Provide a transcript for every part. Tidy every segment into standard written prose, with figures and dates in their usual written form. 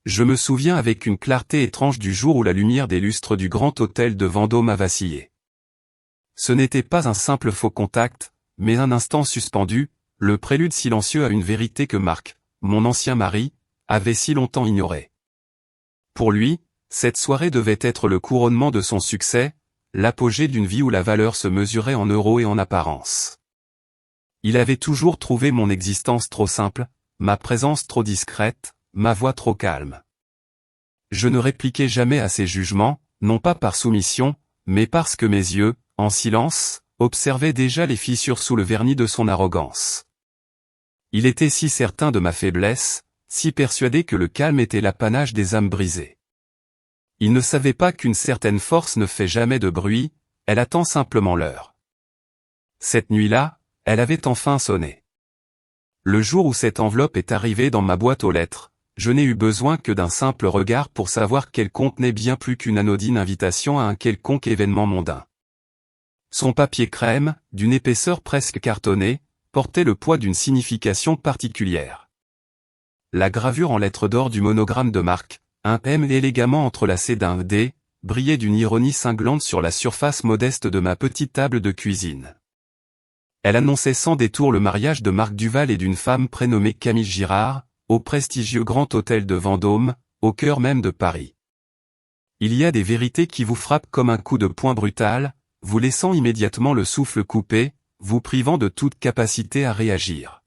Je me souviens avec une clarté étrange du jour où la lumière des lustres du grand hôtel de Vendôme a vacillé. Ce n'était pas un simple faux contact, mais un instant suspendu, le prélude silencieux à une vérité que Marc, mon ancien mari, avait si longtemps ignorée. Pour lui, cette soirée devait être le couronnement de son succès, l'apogée d'une vie où la valeur se mesurait en euros et en apparence. Il avait toujours trouvé mon existence trop simple, ma présence trop discrète, ma voix trop calme. Je ne répliquais jamais à ses jugements, non pas par soumission, mais parce que mes yeux, en silence, observaient déjà les fissures sous le vernis de son arrogance. Il était si certain de ma faiblesse, si persuadé que le calme était l'apanage des âmes brisées. Il ne savait pas qu'une certaine force ne fait jamais de bruit, elle attend simplement l'heure. Cette nuit-là, elle avait enfin sonné. Le jour où cette enveloppe est arrivée dans ma boîte aux lettres, je n'ai eu besoin que d'un simple regard pour savoir qu'elle contenait bien plus qu'une anodine invitation à un quelconque événement mondain. Son papier crème, d'une épaisseur presque cartonnée, portait le poids d'une signification particulière. La gravure en lettres d'or du monogramme de Marc, un M élégamment entrelacé d'un D, brillait d'une ironie cinglante sur la surface modeste de ma petite table de cuisine. Elle annonçait sans détour le mariage de Marc Duval et d'une femme prénommée Camille Girard, au prestigieux Grand Hôtel de Vendôme, au cœur même de Paris. Il y a des vérités qui vous frappent comme un coup de poing brutal, vous laissant immédiatement le souffle coupé, vous privant de toute capacité à réagir.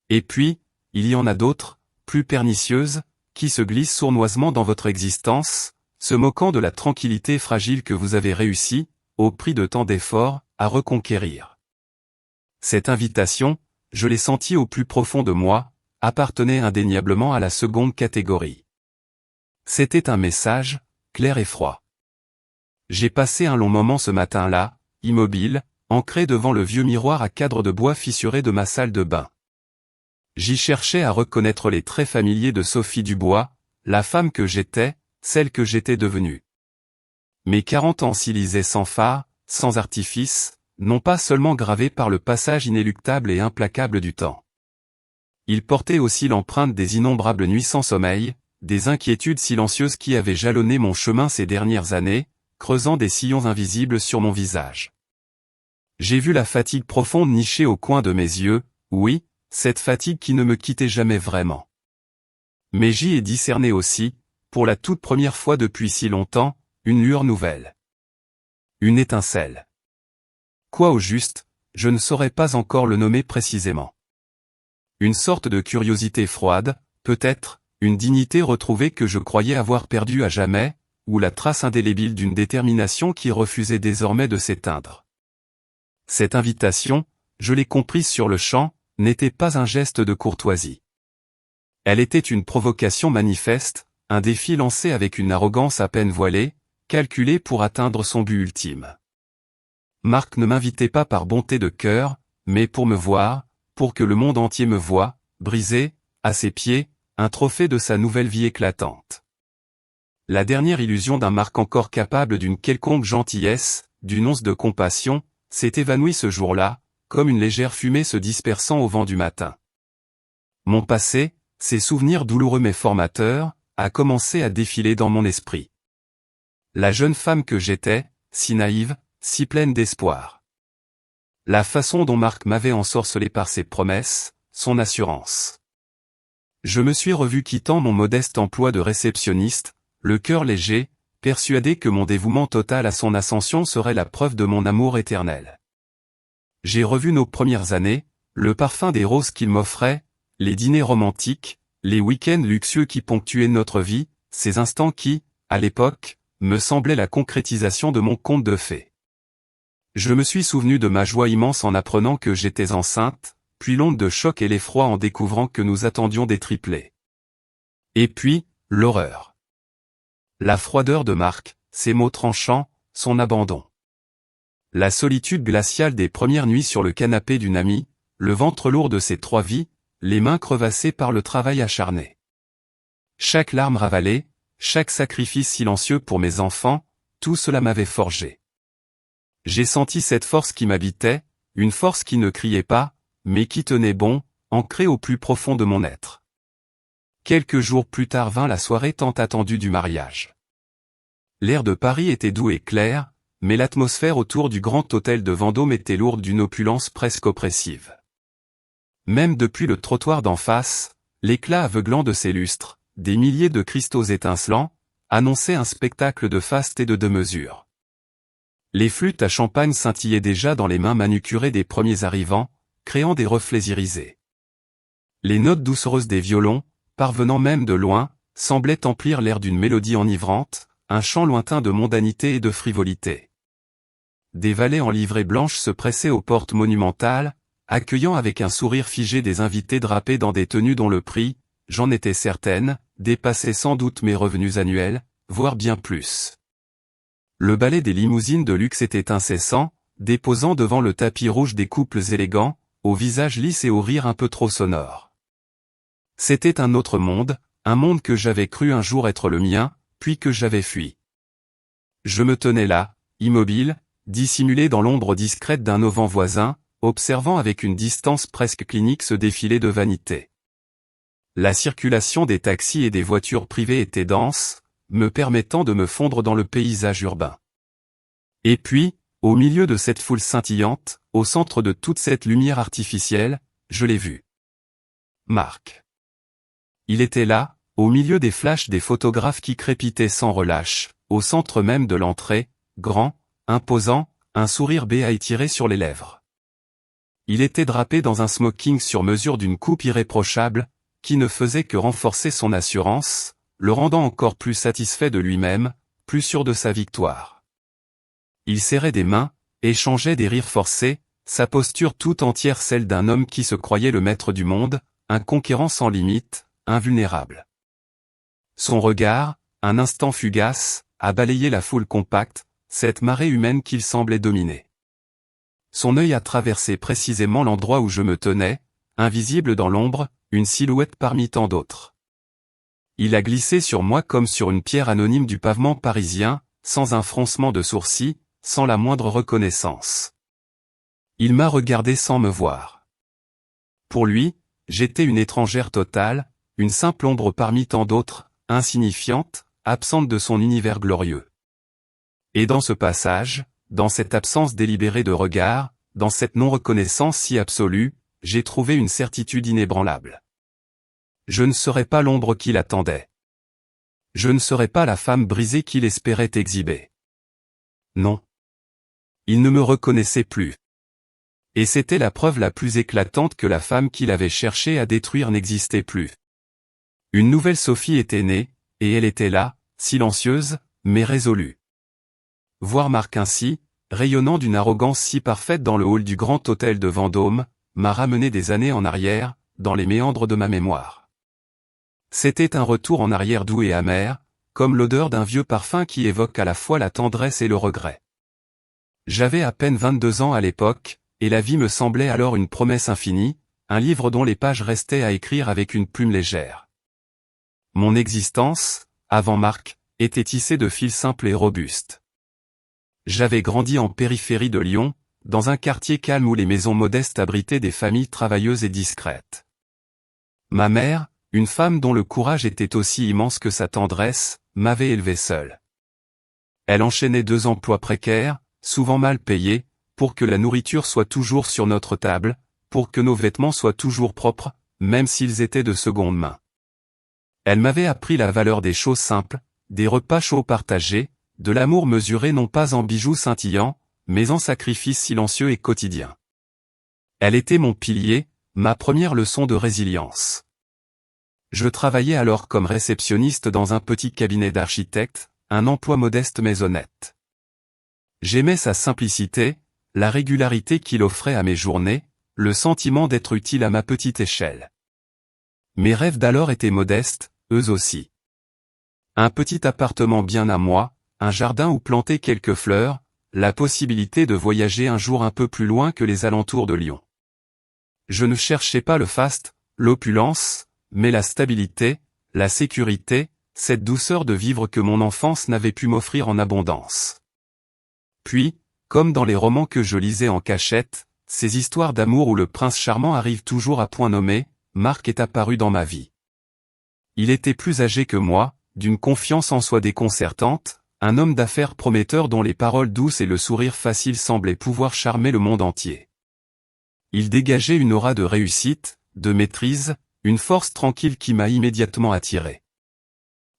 Et puis, il y en a d'autres, plus pernicieuses, qui se glissent sournoisement dans votre existence, se moquant de la tranquillité fragile que vous avez réussi, au prix de tant d'efforts, à reconquérir. Cette invitation, je l'ai sentie au plus profond de moi, appartenait indéniablement à la seconde catégorie. C'était un message, clair et froid. J'ai passé un long moment ce matin-là, immobile, ancré devant le vieux miroir à cadre de bois fissuré de ma salle de bain. J'y cherchais à reconnaître les traits familiers de Sophie Dubois, la femme que j'étais, celle que j'étais devenue. Mes 40 ans s'y lisaient sans phare, sans artifice, non pas seulement gravés par le passage inéluctable et implacable du temps. Ils portaient aussi l'empreinte des innombrables nuits sans sommeil, des inquiétudes silencieuses qui avaient jalonné mon chemin ces dernières années, creusant des sillons invisibles sur mon visage. J'ai vu la fatigue profonde nicher au coin de mes yeux, oui, cette fatigue qui ne me quittait jamais vraiment. Mais j'y ai discerné aussi, pour la toute première fois depuis si longtemps, une lueur nouvelle. Une étincelle. Quoi au juste, je ne saurais pas encore le nommer précisément. Une sorte de curiosité froide, peut-être, une dignité retrouvée que je croyais avoir perdue à jamais, ou la trace indélébile d'une détermination qui refusait désormais de s'éteindre. Cette invitation, je l'ai comprise sur le champ, n'était pas un geste de courtoisie. Elle était une provocation manifeste, un défi lancé avec une arrogance à peine voilée, calculé pour atteindre son but ultime. Marc ne m'invitait pas par bonté de cœur, mais pour me voir, pour que le monde entier me voie, brisé, à ses pieds, un trophée de sa nouvelle vie éclatante. La dernière illusion d'un Marc encore capable d'une quelconque gentillesse, d'une once de compassion, s'est évanouie ce jour-là, comme une légère fumée se dispersant au vent du matin. Mon passé, ses souvenirs douloureux mais formateurs, a commencé à défiler dans mon esprit. La jeune femme que j'étais, si naïve, si pleine d'espoir. La façon dont Marc m'avait ensorcelé par ses promesses, son assurance. Je me suis revu quittant mon modeste emploi de réceptionniste, le cœur léger, persuadé que mon dévouement total à son ascension serait la preuve de mon amour éternel. J'ai revu nos premières années, le parfum des roses qu'il m'offrait, les dîners romantiques, les week-ends luxueux qui ponctuaient notre vie, ces instants qui, à l'époque, me semblaient la concrétisation de mon conte de fées. Je me suis souvenu de ma joie immense en apprenant que j'étais enceinte, puis l'onde de choc et l'effroi en découvrant que nous attendions des triplés. Et puis, l'horreur. La froideur de Marc, ses mots tranchants, son abandon. La solitude glaciale des premières nuits sur le canapé d'une amie, le ventre lourd de ses 3 vies, les mains crevassées par le travail acharné. Chaque larme ravalée, chaque sacrifice silencieux pour mes enfants, tout cela m'avait forgé. J'ai senti cette force qui m'habitait, une force qui ne criait pas, mais qui tenait bon, ancrée au plus profond de mon être. Quelques jours plus tard vint la soirée tant attendue du mariage. L'air de Paris était doux et clair, mais l'atmosphère autour du Grand Hôtel de Vendôme était lourde d'une opulence presque oppressive. Même depuis le trottoir d'en face, l'éclat aveuglant de ses lustres, des milliers de cristaux étincelants, annonçait un spectacle de faste et de deux-mesures. Les flûtes à champagne scintillaient déjà dans les mains manucurées des premiers arrivants, créant des reflets irisés. Les notes doucereuses des violons, parvenant même de loin, semblaient emplir l'air d'une mélodie enivrante, un chant lointain de mondanité et de frivolité. Des valets en livrée blanche se pressaient aux portes monumentales, accueillant avec un sourire figé des invités drapés dans des tenues dont le prix, j'en étais certaine, dépassait sans doute mes revenus annuels, voire bien plus. Le ballet des limousines de luxe était incessant, déposant devant le tapis rouge des couples élégants, au visage lisse et au rire un peu trop sonore. C'était un autre monde, un monde que j'avais cru un jour être le mien, puis que j'avais fui. Je me tenais là, immobile, dissimulé dans l'ombre discrète d'un auvent voisin, observant avec une distance presque clinique ce défilé de vanité. La circulation des taxis et des voitures privées était dense, me permettant de me fondre dans le paysage urbain. Et puis, au milieu de cette foule scintillante, au centre de toute cette lumière artificielle, je l'ai vu. Marc. Il était là, au milieu des flashs des photographes qui crépitaient sans relâche, au centre même de l'entrée, grand, imposant, un sourire béat étiré sur les lèvres. Il était drapé dans un smoking sur mesure d'une coupe irréprochable, qui ne faisait que renforcer son assurance, le rendant encore plus satisfait de lui-même, plus sûr de sa victoire. Il serrait des mains, échangeait des rires forcés, sa posture tout entière celle d'un homme qui se croyait le maître du monde, un conquérant sans limite, invulnérable. Son regard, un instant fugace, a balayé la foule compacte, cette marée humaine qu'il semblait dominer. Son œil a traversé précisément l'endroit où je me tenais, invisible dans l'ombre, une silhouette parmi tant d'autres. Il a glissé sur moi comme sur une pierre anonyme du pavement parisien, sans un froncement de sourcils, sans la moindre reconnaissance. Il m'a regardé sans me voir. Pour lui, j'étais une étrangère totale, une simple ombre parmi tant d'autres, insignifiante, absente de son univers glorieux. Et dans ce passage, dans cette absence délibérée de regard, dans cette non-reconnaissance si absolue, j'ai trouvé une certitude inébranlable. Je ne serais pas l'ombre qu'il attendait. Je ne serais pas la femme brisée qu'il espérait exhiber. Non. Il ne me reconnaissait plus. Et c'était la preuve la plus éclatante que la femme qu'il avait cherché à détruire n'existait plus. Une nouvelle Sophie était née, et elle était là, silencieuse, mais résolue. Voir Marc ainsi, rayonnant d'une arrogance si parfaite dans le hall du Grand Hôtel de Vendôme, m'a ramené des années en arrière, dans les méandres de ma mémoire. C'était un retour en arrière doux et amer, comme l'odeur d'un vieux parfum qui évoque à la fois la tendresse et le regret. J'avais à peine 22 ans à l'époque, et la vie me semblait alors une promesse infinie, un livre dont les pages restaient à écrire avec une plume légère. Mon existence, avant Marc, était tissée de fils simples et robustes. J'avais grandi en périphérie de Lyon, dans un quartier calme où les maisons modestes abritaient des familles travailleuses et discrètes. Ma mère, une femme dont le courage était aussi immense que sa tendresse, m'avait élevé seule. Elle enchaînait 2 emplois précaires, souvent mal payés, pour que la nourriture soit toujours sur notre table, pour que nos vêtements soient toujours propres, même s'ils étaient de seconde main. Elle m'avait appris la valeur des choses simples, des repas chauds partagés, de l'amour mesuré non pas en bijoux scintillants, mais en sacrifices silencieux et quotidiens. Elle était mon pilier, ma première leçon de résilience. Je travaillais alors comme réceptionniste dans un petit cabinet d'architecte, un emploi modeste mais honnête. J'aimais sa simplicité, la régularité qu'il offrait à mes journées, le sentiment d'être utile à ma petite échelle. Mes rêves d'alors étaient modestes, eux aussi. Un petit appartement bien à moi, un jardin où planter quelques fleurs, la possibilité de voyager un jour un peu plus loin que les alentours de Lyon. Je ne cherchais pas le faste, l'opulence, mais la stabilité, la sécurité, cette douceur de vivre que mon enfance n'avait pu m'offrir en abondance. Puis, comme dans les romans que je lisais en cachette, ces histoires d'amour où le prince charmant arrive toujours à point nommé, Marc est apparu dans ma vie. Il était plus âgé que moi, d'une confiance en soi déconcertante, un homme d'affaires prometteur dont les paroles douces et le sourire facile semblaient pouvoir charmer le monde entier. Il dégageait une aura de réussite, de maîtrise, une force tranquille qui m'a immédiatement attiré.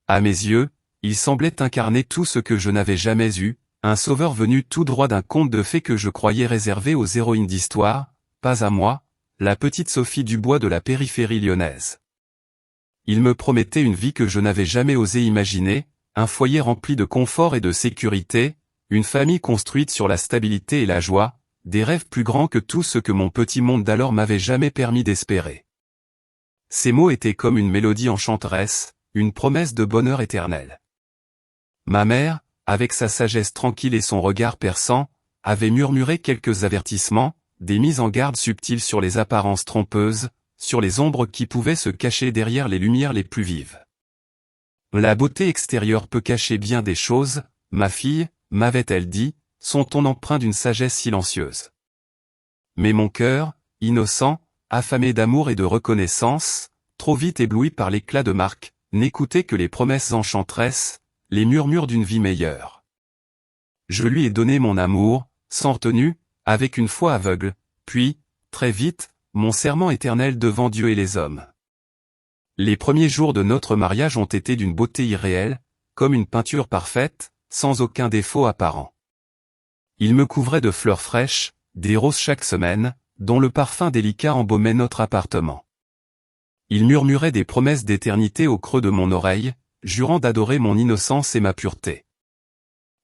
À mes yeux, il semblait incarner tout ce que je n'avais jamais eu, un sauveur venu tout droit d'un conte de fées que je croyais réservé aux héroïnes d'histoire, pas à moi, la petite Sophie Dubois de la périphérie lyonnaise. Il me promettait une vie que je n'avais jamais osé imaginer, un foyer rempli de confort et de sécurité, une famille construite sur la stabilité et la joie, des rêves plus grands que tout ce que mon petit monde d'alors m'avait jamais permis d'espérer. Ces mots étaient comme une mélodie enchanteresse, une promesse de bonheur éternel. Ma mère, avec sa sagesse tranquille et son regard perçant, avait murmuré quelques avertissements, des mises en garde subtiles sur les apparences trompeuses, sur les ombres qui pouvaient se cacher derrière les lumières les plus vives. La beauté extérieure peut cacher bien des choses, ma fille, m'avait-elle dit, sont ton empreint d'une sagesse silencieuse. Mais mon cœur, innocent, affamé d'amour et de reconnaissance, trop vite ébloui par l'éclat de Marc, n'écoutait que les promesses enchanteresses, les murmures d'une vie meilleure. Je lui ai donné mon amour, sans retenue, avec une foi aveugle, puis, très vite, mon serment éternel devant Dieu et les hommes. Les premiers jours de notre mariage ont été d'une beauté irréelle, comme une peinture parfaite, sans aucun défaut apparent. Il me couvrait de fleurs fraîches, des roses chaque semaine, dont le parfum délicat embaumait notre appartement. Il murmurait des promesses d'éternité au creux de mon oreille, jurant d'adorer mon innocence et ma pureté.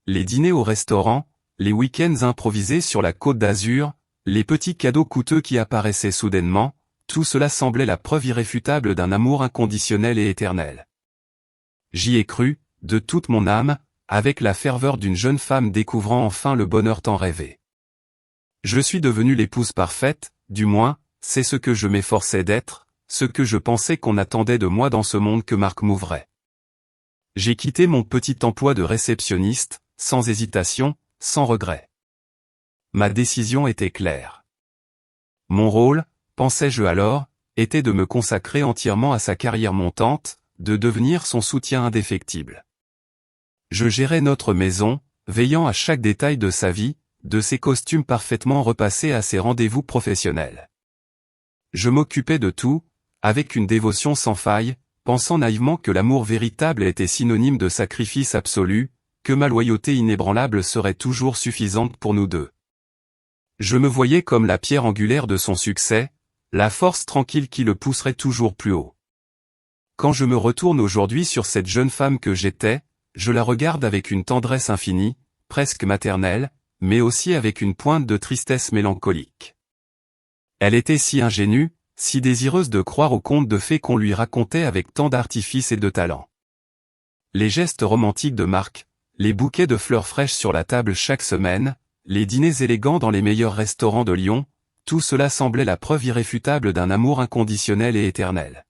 Les dîners au restaurant, les week-ends improvisés sur la Côte d'Azur, les petits cadeaux coûteux qui apparaissaient soudainement, tout cela semblait la preuve irréfutable d'un amour inconditionnel et éternel. J'y ai cru, de toute mon âme, avec la ferveur d'une jeune femme découvrant enfin le bonheur tant rêvé. Je suis devenue l'épouse parfaite, du moins, c'est ce que je m'efforçais d'être, ce que je pensais qu'on attendait de moi dans ce monde que Marc m'ouvrait. J'ai quitté mon petit emploi de réceptionniste, sans hésitation, sans regret. Ma décision était claire. Mon rôle, pensais-je alors, était de me consacrer entièrement à sa carrière montante, de devenir son soutien indéfectible. Je gérais notre maison, veillant à chaque détail de sa vie, de ses costumes parfaitement repassés à ses rendez-vous professionnels. Je m'occupais de tout, avec une dévotion sans faille, pensant naïvement que l'amour véritable était synonyme de sacrifice absolu, que ma loyauté inébranlable serait toujours suffisante pour nous deux. Je me voyais comme la pierre angulaire de son succès, la force tranquille qui le pousserait toujours plus haut. Quand je me retourne aujourd'hui sur cette jeune femme que j'étais, je la regarde avec une tendresse infinie, presque maternelle, mais aussi avec une pointe de tristesse mélancolique. Elle était si ingénue, si désireuse de croire aux contes de fées qu'on lui racontait avec tant d'artifice et de talent. Les gestes romantiques de Marc, les bouquets de fleurs fraîches sur la table chaque semaine, les dîners élégants dans les meilleurs restaurants de Lyon, tout cela semblait la preuve irréfutable d'un amour inconditionnel et éternel.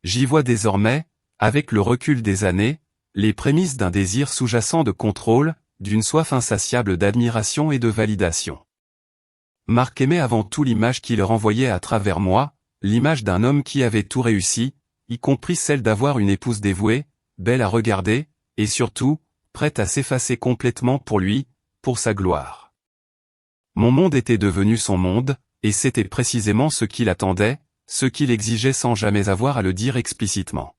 J'y vois désormais, avec le recul des années, les prémices d'un désir sous-jacent de contrôle, d'une soif insatiable d'admiration et de validation. Marc aimait avant tout l'image qu'il renvoyait à travers moi, l'image d'un homme qui avait tout réussi, y compris celle d'avoir une épouse dévouée, belle à regarder, et surtout, prête à s'effacer complètement pour lui, pour sa gloire. Mon monde était devenu son monde, et c'était précisément ce qu'il attendait, ce qu'il exigeait sans jamais avoir à le dire explicitement.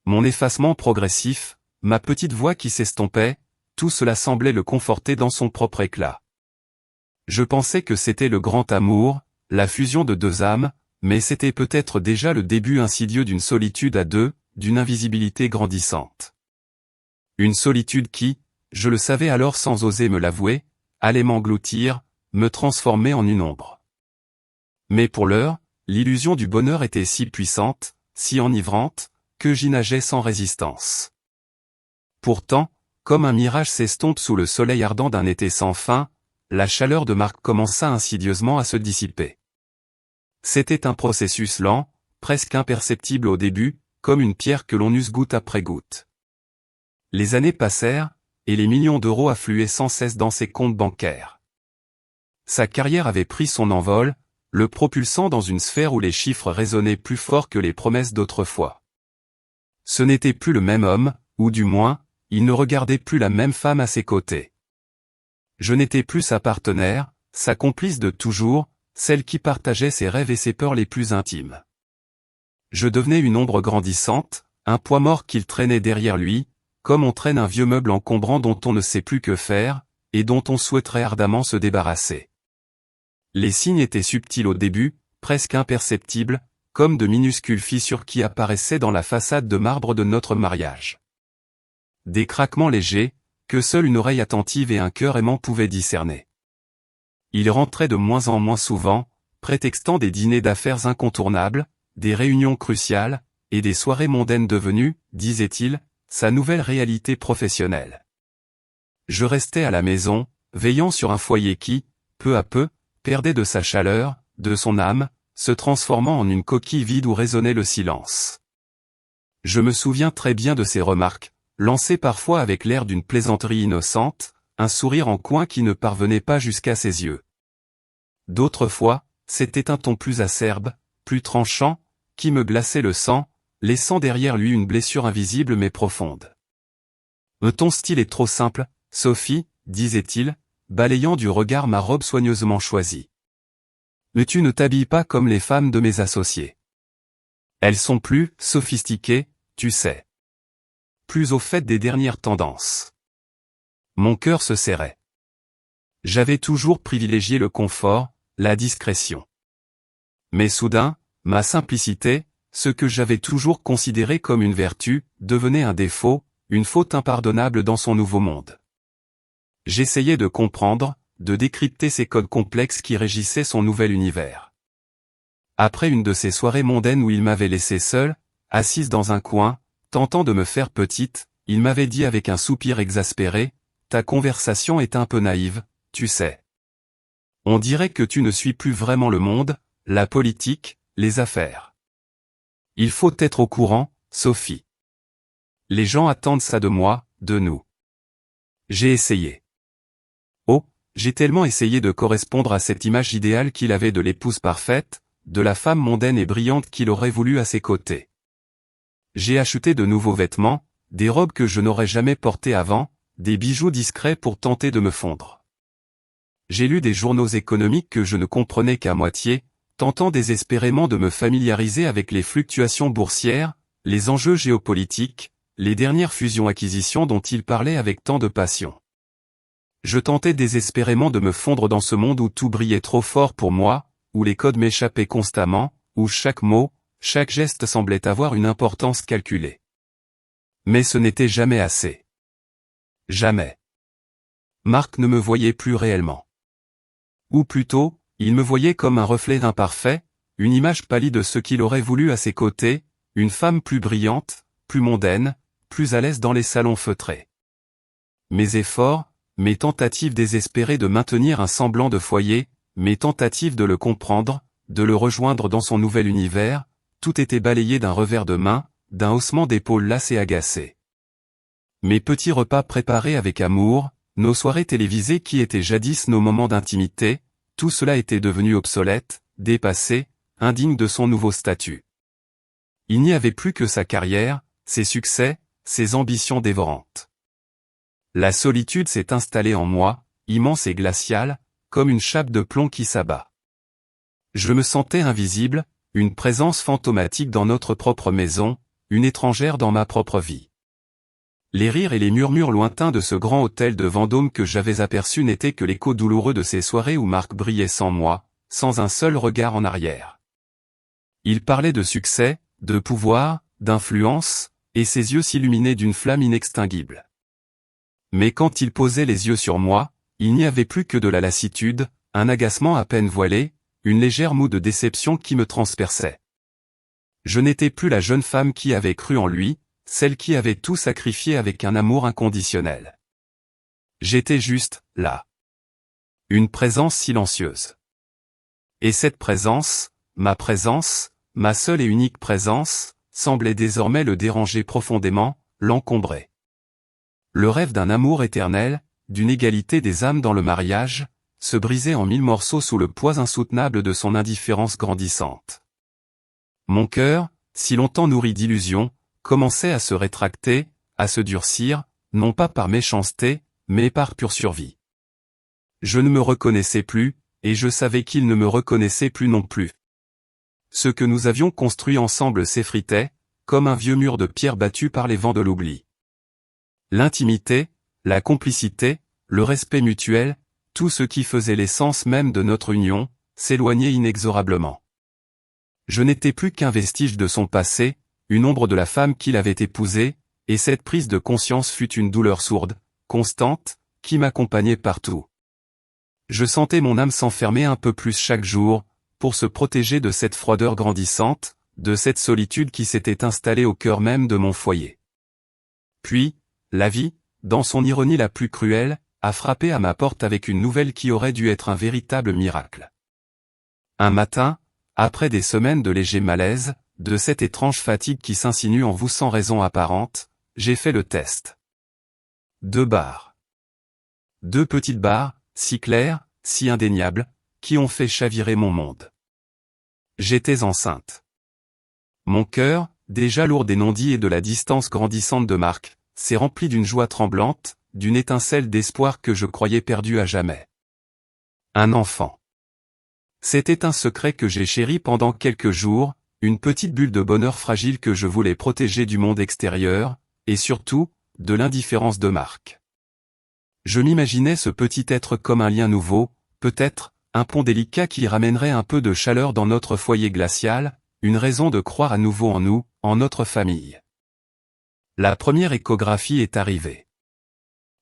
Mon effacement progressif, ma petite voix qui s'estompait, tout cela semblait le conforter dans son propre éclat. Je pensais que c'était le grand amour, la fusion de deux âmes, mais c'était peut-être déjà le début insidieux d'une solitude à deux, d'une invisibilité grandissante. Une solitude qui, je le savais alors sans oser me l'avouer, allait m'engloutir, me transformer en une ombre. Mais pour l'heure, l'illusion du bonheur était si puissante, si enivrante, que j'y nageais sans résistance. Pourtant, comme un mirage s'estompe sous le soleil ardent d'un été sans fin, la chaleur de Marc commença insidieusement à se dissiper. C'était un processus lent, presque imperceptible au début, comme une pierre que l'on use goutte après goutte. Les années passèrent, et les millions d'euros affluaient sans cesse dans ses comptes bancaires. Sa carrière avait pris son envol, le propulsant dans une sphère où les chiffres résonnaient plus fort que les promesses d'autrefois. Ce n'était plus le même homme, ou du moins, il ne regardait plus la même femme à ses côtés. Je n'étais plus sa partenaire, sa complice de toujours, celle qui partageait ses rêves et ses peurs les plus intimes. Je devenais une ombre grandissante, un poids mort qu'il traînait derrière lui, comme on traîne un vieux meuble encombrant dont on ne sait plus que faire, et dont on souhaiterait ardemment se débarrasser. Les signes étaient subtils au début, presque imperceptibles, comme de minuscules fissures qui apparaissaient dans la façade de marbre de notre mariage. Des craquements légers, que seule une oreille attentive et un cœur aimant pouvaient discerner. Il rentrait de moins en moins souvent, prétextant des dîners d'affaires incontournables, des réunions cruciales, et des soirées mondaines devenues, disait-il, sa nouvelle réalité professionnelle. Je restais à la maison, veillant sur un foyer qui, peu à peu, perdait de sa chaleur, de son âme, se transformant en une coquille vide où résonnait le silence. Je me souviens très bien de ces remarques, lancées parfois avec l'air d'une plaisanterie innocente, un sourire en coin qui ne parvenait pas jusqu'à ses yeux. D'autres fois, c'était un ton plus acerbe, plus tranchant, qui me glaçait le sang, laissant derrière lui une blessure invisible mais profonde. « Ton style est trop simple, Sophie, disait-il, balayant du regard ma robe soigneusement choisie. Mais tu ne t'habilles pas comme les femmes de mes associés. Elles sont plus sophistiquées, tu sais. Plus au fait des dernières tendances. » Mon cœur se serrait. J'avais toujours privilégié le confort, la discrétion. Mais soudain, ma simplicité, ce que j'avais toujours considéré comme une vertu, devenait un défaut, une faute impardonnable dans son nouveau monde. J'essayais de comprendre, de décrypter ces codes complexes qui régissaient son nouvel univers. Après une de ces soirées mondaines où il m'avait laissé seule, assise dans un coin, tentant de me faire petite, il m'avait dit avec un soupir exaspéré, « Ta conversation est un peu naïve, tu sais. On dirait que tu ne suis plus vraiment le monde, la politique, les affaires. Il faut être au courant, Sophie. Les gens attendent ça de moi, de nous. » J'ai essayé. Oh, j'ai tellement essayé de correspondre à cette image idéale qu'il avait de l'épouse parfaite, de la femme mondaine et brillante qu'il aurait voulu à ses côtés. J'ai acheté de nouveaux vêtements, des robes que je n'aurais jamais portées avant, des bijoux discrets pour tenter de me fondre. J'ai lu des journaux économiques que je ne comprenais qu'à moitié, tentant désespérément de me familiariser avec les fluctuations boursières, les enjeux géopolitiques, les dernières fusions-acquisitions dont il parlait avec tant de passion. Je tentais désespérément de me fondre dans ce monde où tout brillait trop fort pour moi, où les codes m'échappaient constamment, où chaque mot, chaque geste semblait avoir une importance calculée. Mais ce n'était jamais assez. Jamais. Marc ne me voyait plus réellement. Ou plutôt, il me voyait comme un reflet imparfait, une image pâlie de ce qu'il aurait voulu à ses côtés, une femme plus brillante, plus mondaine, plus à l'aise dans les salons feutrés. Mes efforts, mes tentatives désespérées de maintenir un semblant de foyer, mes tentatives de le comprendre, de le rejoindre dans son nouvel univers, tout était balayé d'un revers de main, d'un haussement d'épaules las et agacé. Mes petits repas préparés avec amour, nos soirées télévisées qui étaient jadis nos moments d'intimité, tout cela était devenu obsolète, dépassé, indigne de son nouveau statut. Il n'y avait plus que sa carrière, ses succès, ses ambitions dévorantes. La solitude s'est installée en moi, immense et glaciale, comme une chape de plomb qui s'abat. Je me sentais invisible, une présence fantomatique dans notre propre maison, une étrangère dans ma propre vie. Les rires et les murmures lointains de ce grand hôtel de Vendôme que j'avais aperçu n'étaient que l'écho douloureux de ces soirées où Marc brillait sans moi, sans un seul regard en arrière. Il parlait de succès, de pouvoir, d'influence, et ses yeux s'illuminaient d'une flamme inextinguible. Mais quand il posait les yeux sur moi, il n'y avait plus que de la lassitude, un agacement à peine voilé, une légère moue de déception qui me transperçait. Je n'étais plus la jeune femme qui avait cru en lui, celle qui avait tout sacrifié avec un amour inconditionnel. J'étais juste, là. Une présence silencieuse. Et cette présence, ma seule et unique présence, semblait désormais le déranger profondément, l'encombrer. Le rêve d'un amour éternel, d'une égalité des âmes dans le mariage, se brisait en mille morceaux sous le poids insoutenable de son indifférence grandissante. Mon cœur, si longtemps nourri d'illusions, commençait à se rétracter, à se durcir, non pas par méchanceté, mais par pure survie. Je ne me reconnaissais plus, et je savais qu'il ne me reconnaissait plus non plus. Ce que nous avions construit ensemble s'effritait, comme un vieux mur de pierre battu par les vents de l'oubli. L'intimité, la complicité, le respect mutuel, tout ce qui faisait l'essence même de notre union, s'éloignait inexorablement. Je n'étais plus qu'un vestige de son passé, une ombre de la femme qu'il avait épousée, et cette prise de conscience fut une douleur sourde, constante, qui m'accompagnait partout. Je sentais mon âme s'enfermer un peu plus chaque jour, pour se protéger de cette froideur grandissante, de cette solitude qui s'était installée au cœur même de mon foyer. Puis, la vie, dans son ironie la plus cruelle, a frappé à ma porte avec une nouvelle qui aurait dû être un véritable miracle. Un matin, après des semaines de léger malaise, de cette étrange fatigue qui s'insinue en vous sans raison apparente, j'ai fait le test. 2 barres. 2 petites barres, si claires, si indéniables, qui ont fait chavirer mon monde. J'étais enceinte. Mon cœur, déjà lourd des non-dits et de la distance grandissante de Marc, s'est rempli d'une joie tremblante, d'une étincelle d'espoir que je croyais perdue à jamais. Un enfant. C'était un secret que j'ai chéri pendant quelques jours, une petite bulle de bonheur fragile que je voulais protéger du monde extérieur, et surtout, de l'indifférence de Marc. Je m'imaginais ce petit être comme un lien nouveau, peut-être, un pont délicat qui ramènerait un peu de chaleur dans notre foyer glacial, une raison de croire à nouveau en nous, en notre famille. La première échographie est arrivée.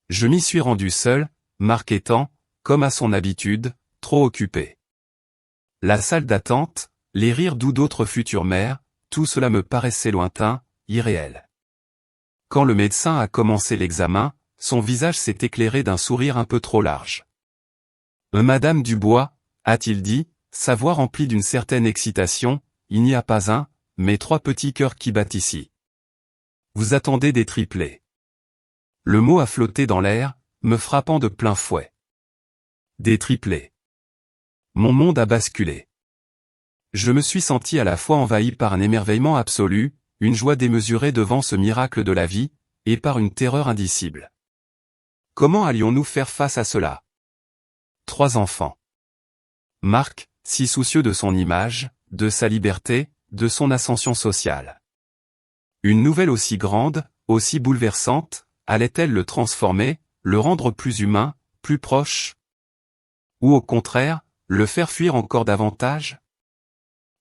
Je m'y suis rendu seul, Marc étant, comme à son habitude, trop occupé. La salle d'attente, les rires doux d'autres futures mères, tout cela me paraissait lointain, irréel. Quand le médecin a commencé l'examen, son visage s'est éclairé d'un sourire un peu trop large. « Madame Dubois, a-t-il dit, sa voix remplie d'une certaine excitation, il n'y a pas un, mais 3 petits cœurs qui battent ici. Vous attendez des triplés. » Le mot a flotté dans l'air, me frappant de plein fouet. Des triplés. Mon monde a basculé. Je me suis senti à la fois envahi par un émerveillement absolu, une joie démesurée devant ce miracle de la vie, et par une terreur indicible. Comment allions-nous faire face à cela? 3 enfants. Marc, si soucieux de son image, de sa liberté, de son ascension sociale. Une nouvelle aussi grande, aussi bouleversante, allait-elle le transformer, le rendre plus humain, plus proche? Ou au contraire, le faire fuir encore davantage?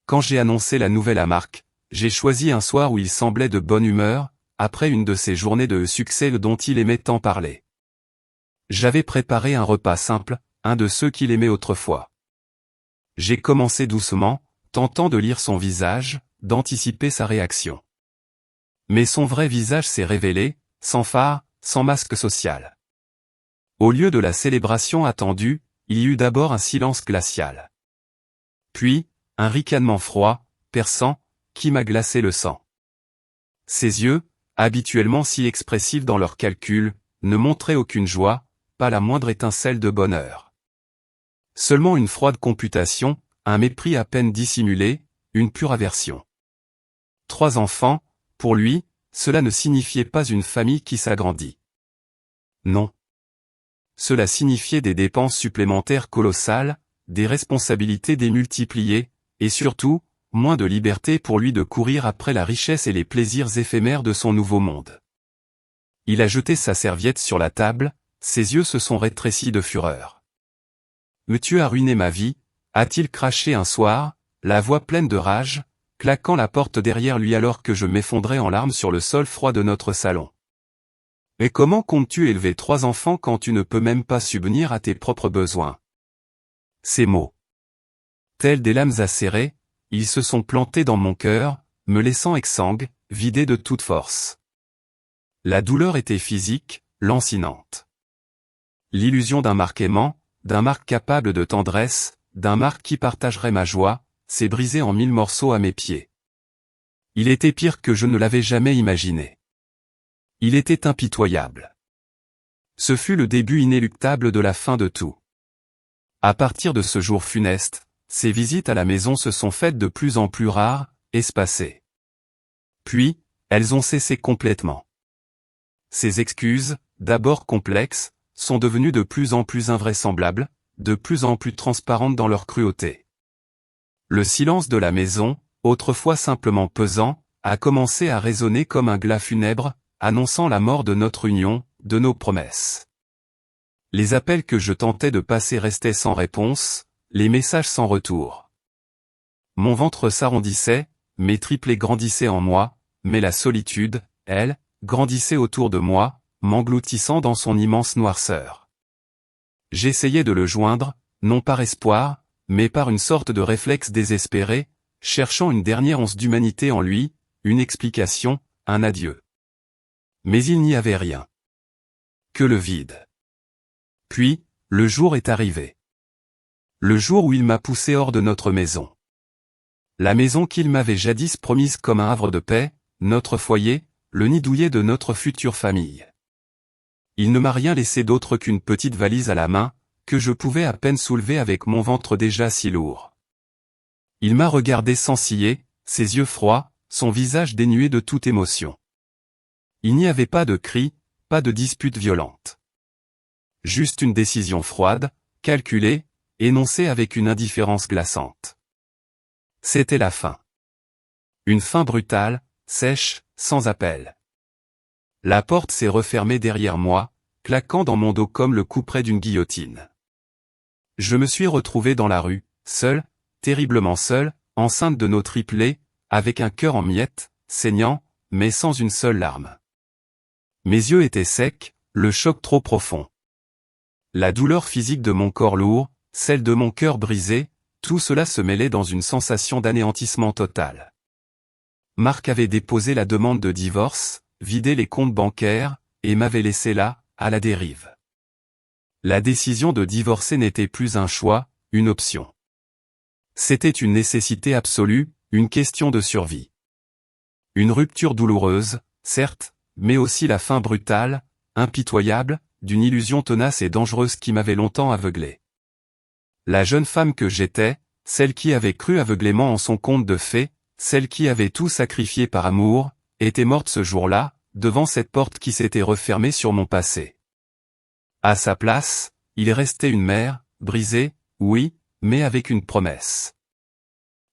Quand j'ai annoncé la nouvelle à Marc, j'ai choisi un soir où il semblait de bonne humeur, après une de ces journées de succès dont il aimait tant parler. J'avais préparé un repas simple, un de ceux qu'il aimait autrefois. J'ai commencé doucement, tentant de lire son visage, d'anticiper sa réaction. Mais son vrai visage s'est révélé, sans phare, sans masque social. Au lieu de la célébration attendue, il y eut d'abord un silence glacial. Puis, un ricanement froid, perçant, qui m'a glacé le sang. Ses yeux, habituellement si expressifs dans leurs calculs, ne montraient aucune joie, pas la moindre étincelle de bonheur. Seulement une froide computation, un mépris à peine dissimulé, une pure aversion. 3 enfants, pour lui, cela ne signifiait pas une famille qui s'agrandit. Non. Cela signifiait des dépenses supplémentaires colossales, des responsabilités démultipliées, et surtout, moins de liberté pour lui de courir après la richesse et les plaisirs éphémères de son nouveau monde. Il a jeté sa serviette sur la table, ses yeux se sont rétrécis de fureur. « Tu as ruiné ma vie », a-t-il craché un soir, la voix pleine de rage, claquant la porte derrière lui alors que je m'effondrais en larmes sur le sol froid de notre salon. « Et comment comptes-tu élever 3 enfants quand tu ne peux même pas subvenir à tes propres besoins ?» Ces mots. Tels des lames acérées, ils se sont plantés dans mon cœur, me laissant exsangue, vidé de toute force. La douleur était physique, lancinante. L'illusion d'un Marc aimant, d'un Marc capable de tendresse, d'un Marc qui partagerait ma joie, s'est brisée en 1000 morceaux à mes pieds. Il était pire que je ne l'avais jamais imaginé. Il était impitoyable. Ce fut le début inéluctable de la fin de tout. À partir de ce jour funeste, ses visites à la maison se sont faites de plus en plus rares, espacées. Puis, Elles ont cessé complètement. Ces excuses, d'abord complexes, sont devenues de plus en plus invraisemblables, de plus en plus transparentes dans leur cruauté. Le silence de la maison, autrefois simplement pesant, a commencé à résonner comme un glas funèbre, annonçant la mort de notre union, de nos promesses. Les appels que je tentais de passer restaient sans réponse, les messages sans retour. Mon ventre s'arrondissait, mes triplés grandissaient en moi, mais la solitude, elle, grandissait autour de moi, m'engloutissant dans son immense noirceur. J'essayais de le joindre, non par espoir, mais par une sorte de réflexe désespéré, cherchant une dernière once d'humanité en lui, une explication, un adieu. Mais il n'y avait rien. Que le vide. Puis, le jour est arrivé. Le jour où il m'a poussé hors de notre maison. La maison qu'il m'avait jadis promise comme un havre de paix, notre foyer, le nid douillet de notre future famille. Il ne m'a rien laissé d'autre qu'une petite valise à la main, que je pouvais à peine soulever avec mon ventre déjà si lourd. Il m'a regardé sans ciller, ses yeux froids, son visage dénué de toute émotion. Il n'y avait pas de cris, pas de dispute violente. Juste une décision froide, calculée, énoncée avec une indifférence glaçante. C'était la fin. Une fin brutale, sèche, sans appel. La porte s'est refermée derrière moi, claquant dans mon dos comme le couperet d'une guillotine. Je me suis retrouvé dans la rue, seul, terriblement seul, enceinte de nos triplés, avec un cœur en miettes, saignant, mais sans une seule larme. Mes yeux étaient secs, le choc trop profond. La douleur physique de mon corps lourd, celle de mon cœur brisé, tout cela se mêlait dans une sensation d'anéantissement total. Marc avait déposé la demande de divorce, vidé les comptes bancaires, et m'avait laissé là, à la dérive. La décision de divorcer n'était plus un choix, une option. C'était une nécessité absolue, une question de survie. Une rupture douloureuse, certes, mais aussi la fin brutale, impitoyable, d'une illusion tenace et dangereuse qui m'avait longtemps aveuglé. La jeune femme que j'étais, celle qui avait cru aveuglément en son conte de fées, celle qui avait tout sacrifié par amour, était morte ce jour-là, devant cette porte qui s'était refermée sur mon passé. À sa place, il restait une mère, brisée, oui, mais avec une promesse.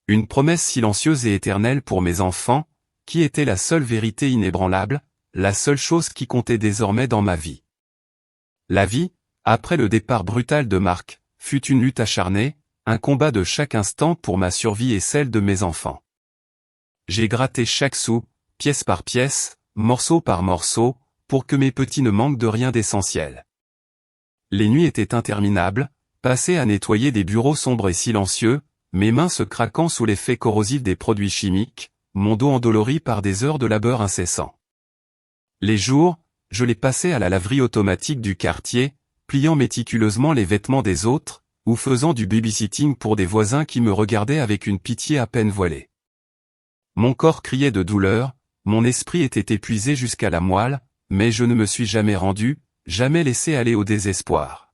Une promesse silencieuse et éternelle pour mes enfants, qui était la seule vérité inébranlable, la seule chose qui comptait désormais dans ma vie. La vie, après le départ brutal de Marc, fut une lutte acharnée, un combat de chaque instant pour ma survie et celle de mes enfants. J'ai gratté chaque sou, pièce par pièce, morceau par morceau, pour que mes petits ne manquent de rien d'essentiel. Les nuits étaient interminables, passées à nettoyer des bureaux sombres et silencieux, mes mains se craquant sous l'effet corrosif des produits chimiques, mon dos endolori par des heures de labeur incessant. Les jours, je les passais à la laverie automatique du quartier, pliant méticuleusement les vêtements des autres, ou faisant du babysitting pour des voisins qui me regardaient avec une pitié à peine voilée. Mon corps criait de douleur, mon esprit était épuisé jusqu'à la moelle, mais je ne me suis jamais rendu, jamais laissé aller au désespoir.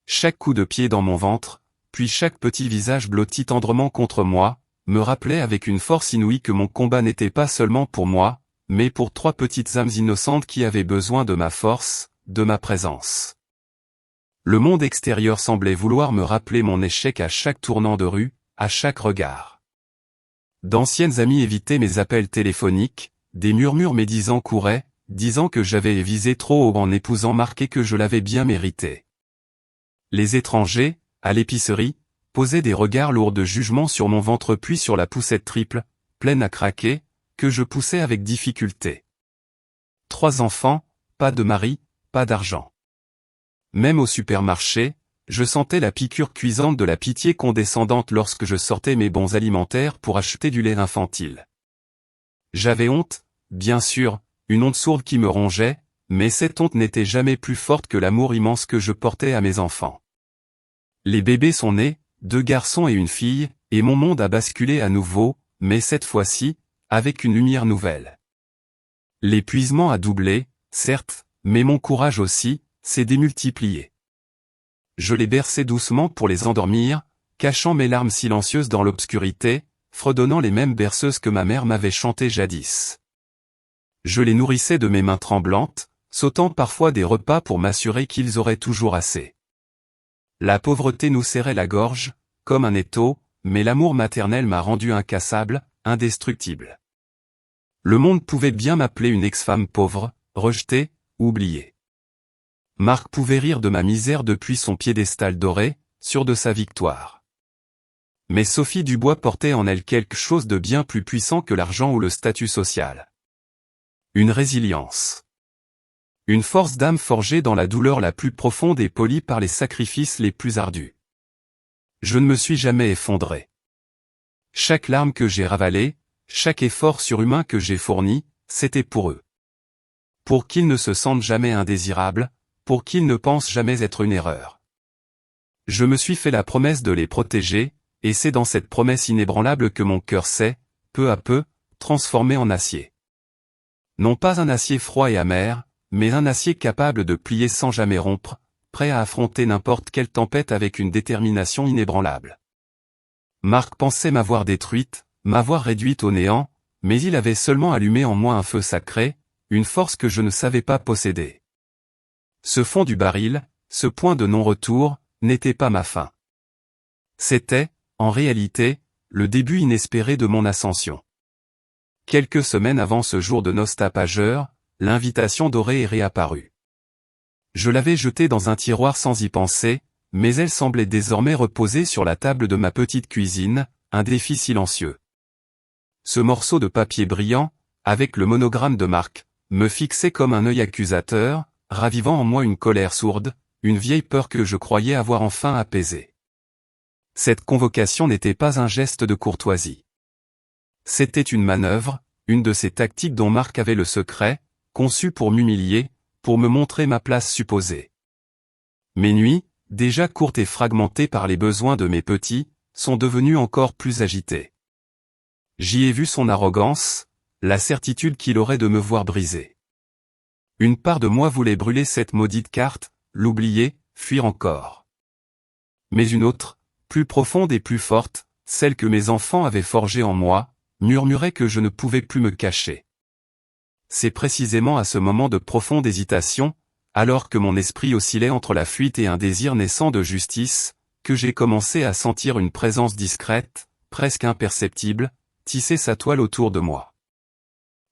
Chaque coup de pied dans mon ventre, puis chaque petit visage blotti tendrement contre moi, me rappelait avec une force inouïe que mon combat n'était pas seulement pour moi, mais pour trois petites âmes innocentes qui avaient besoin de ma force, de ma présence. Le monde extérieur semblait vouloir me rappeler mon échec à chaque tournant de rue, à chaque regard. D'anciennes amies évitaient mes appels téléphoniques, des murmures médisants couraient, disant que j'avais visé trop haut en épousant Marc et que je l'avais bien mérité. Les étrangers, à l'épicerie, posaient des regards lourds de jugement sur mon ventre puis sur la poussette triple, pleine à craquer, que je poussais avec difficulté. 3 enfants, pas de mari, pas d'argent. Même au supermarché, je sentais la piqûre cuisante de la pitié condescendante lorsque je sortais mes bons alimentaires pour acheter du lait infantile. J'avais honte, bien sûr, une honte sourde qui me rongeait, mais cette honte n'était jamais plus forte que l'amour immense que je portais à mes enfants. Les bébés sont nés, 2 garçons et une fille, et mon monde a basculé à nouveau, mais cette fois-ci, avec une lumière nouvelle. L'épuisement a doublé, certes, mais mon courage aussi, s'est démultiplié. Je les berçais doucement pour les endormir, cachant mes larmes silencieuses dans l'obscurité, fredonnant les mêmes berceuses que ma mère m'avait chantées jadis. Je les nourrissais de mes mains tremblantes, sautant parfois des repas pour m'assurer qu'ils auraient toujours assez. La pauvreté nous serrait la gorge, comme un étau, mais l'amour maternel m'a rendu incassable, indestructible. Le monde pouvait bien m'appeler une ex-femme pauvre, rejetée, oubliée. Marc pouvait rire de ma misère depuis son piédestal doré, sûr de sa victoire. Mais Sophie Dubois portait en elle quelque chose de bien plus puissant que l'argent ou le statut social. Une résilience. Une force d'âme forgée dans la douleur la plus profonde et polie par les sacrifices les plus ardus. Je ne me suis jamais effondré. Chaque larme que j'ai ravalée, chaque effort surhumain que j'ai fourni, c'était pour eux. Pour qu'ils ne se sentent jamais indésirables, pour qu'ils ne pensent jamais être une erreur. Je me suis fait la promesse de les protéger, et c'est dans cette promesse inébranlable que mon cœur s'est, peu à peu, transformé en acier. Non pas un acier froid et amer, mais un acier capable de plier sans jamais rompre, prêt à affronter n'importe quelle tempête avec une détermination inébranlable. Marc pensait m'avoir détruite, m'avoir réduite au néant, mais il avait seulement allumé en moi un feu sacré, une force que je ne savais pas posséder. Ce fond du baril, ce point de non-retour, n'était pas ma fin. C'était, en réalité, le début inespéré de mon ascension. Quelques semaines avant ce jour de noces tapageur, l'invitation dorée est réapparue. Je l'avais jetée dans un tiroir sans y penser, mais elle semblait désormais reposer sur la table de ma petite cuisine, un défi silencieux. Ce morceau de papier brillant, avec le monogramme de Marc, me fixait comme un œil accusateur, ravivant en moi une colère sourde, une vieille peur que je croyais avoir enfin apaisée. Cette convocation n'était pas un geste de courtoisie. C'était une manœuvre, une de ces tactiques dont Marc avait le secret, conçue pour m'humilier, pour me montrer ma place supposée. Mes nuits, déjà courtes et fragmentées par les besoins de mes petits, sont devenues encore plus agitées. J'y ai vu son arrogance, la certitude qu'il aurait de me voir briser. Une part de moi voulait brûler cette maudite carte, l'oublier, fuir encore. Mais une autre, plus profonde et plus forte, celle que mes enfants avaient forgée en moi, murmurait que je ne pouvais plus me cacher. C'est précisément à ce moment de profonde hésitation, alors que mon esprit oscillait entre la fuite et un désir naissant de justice, que j'ai commencé à sentir une présence discrète, presque imperceptible, tisser sa toile autour de moi.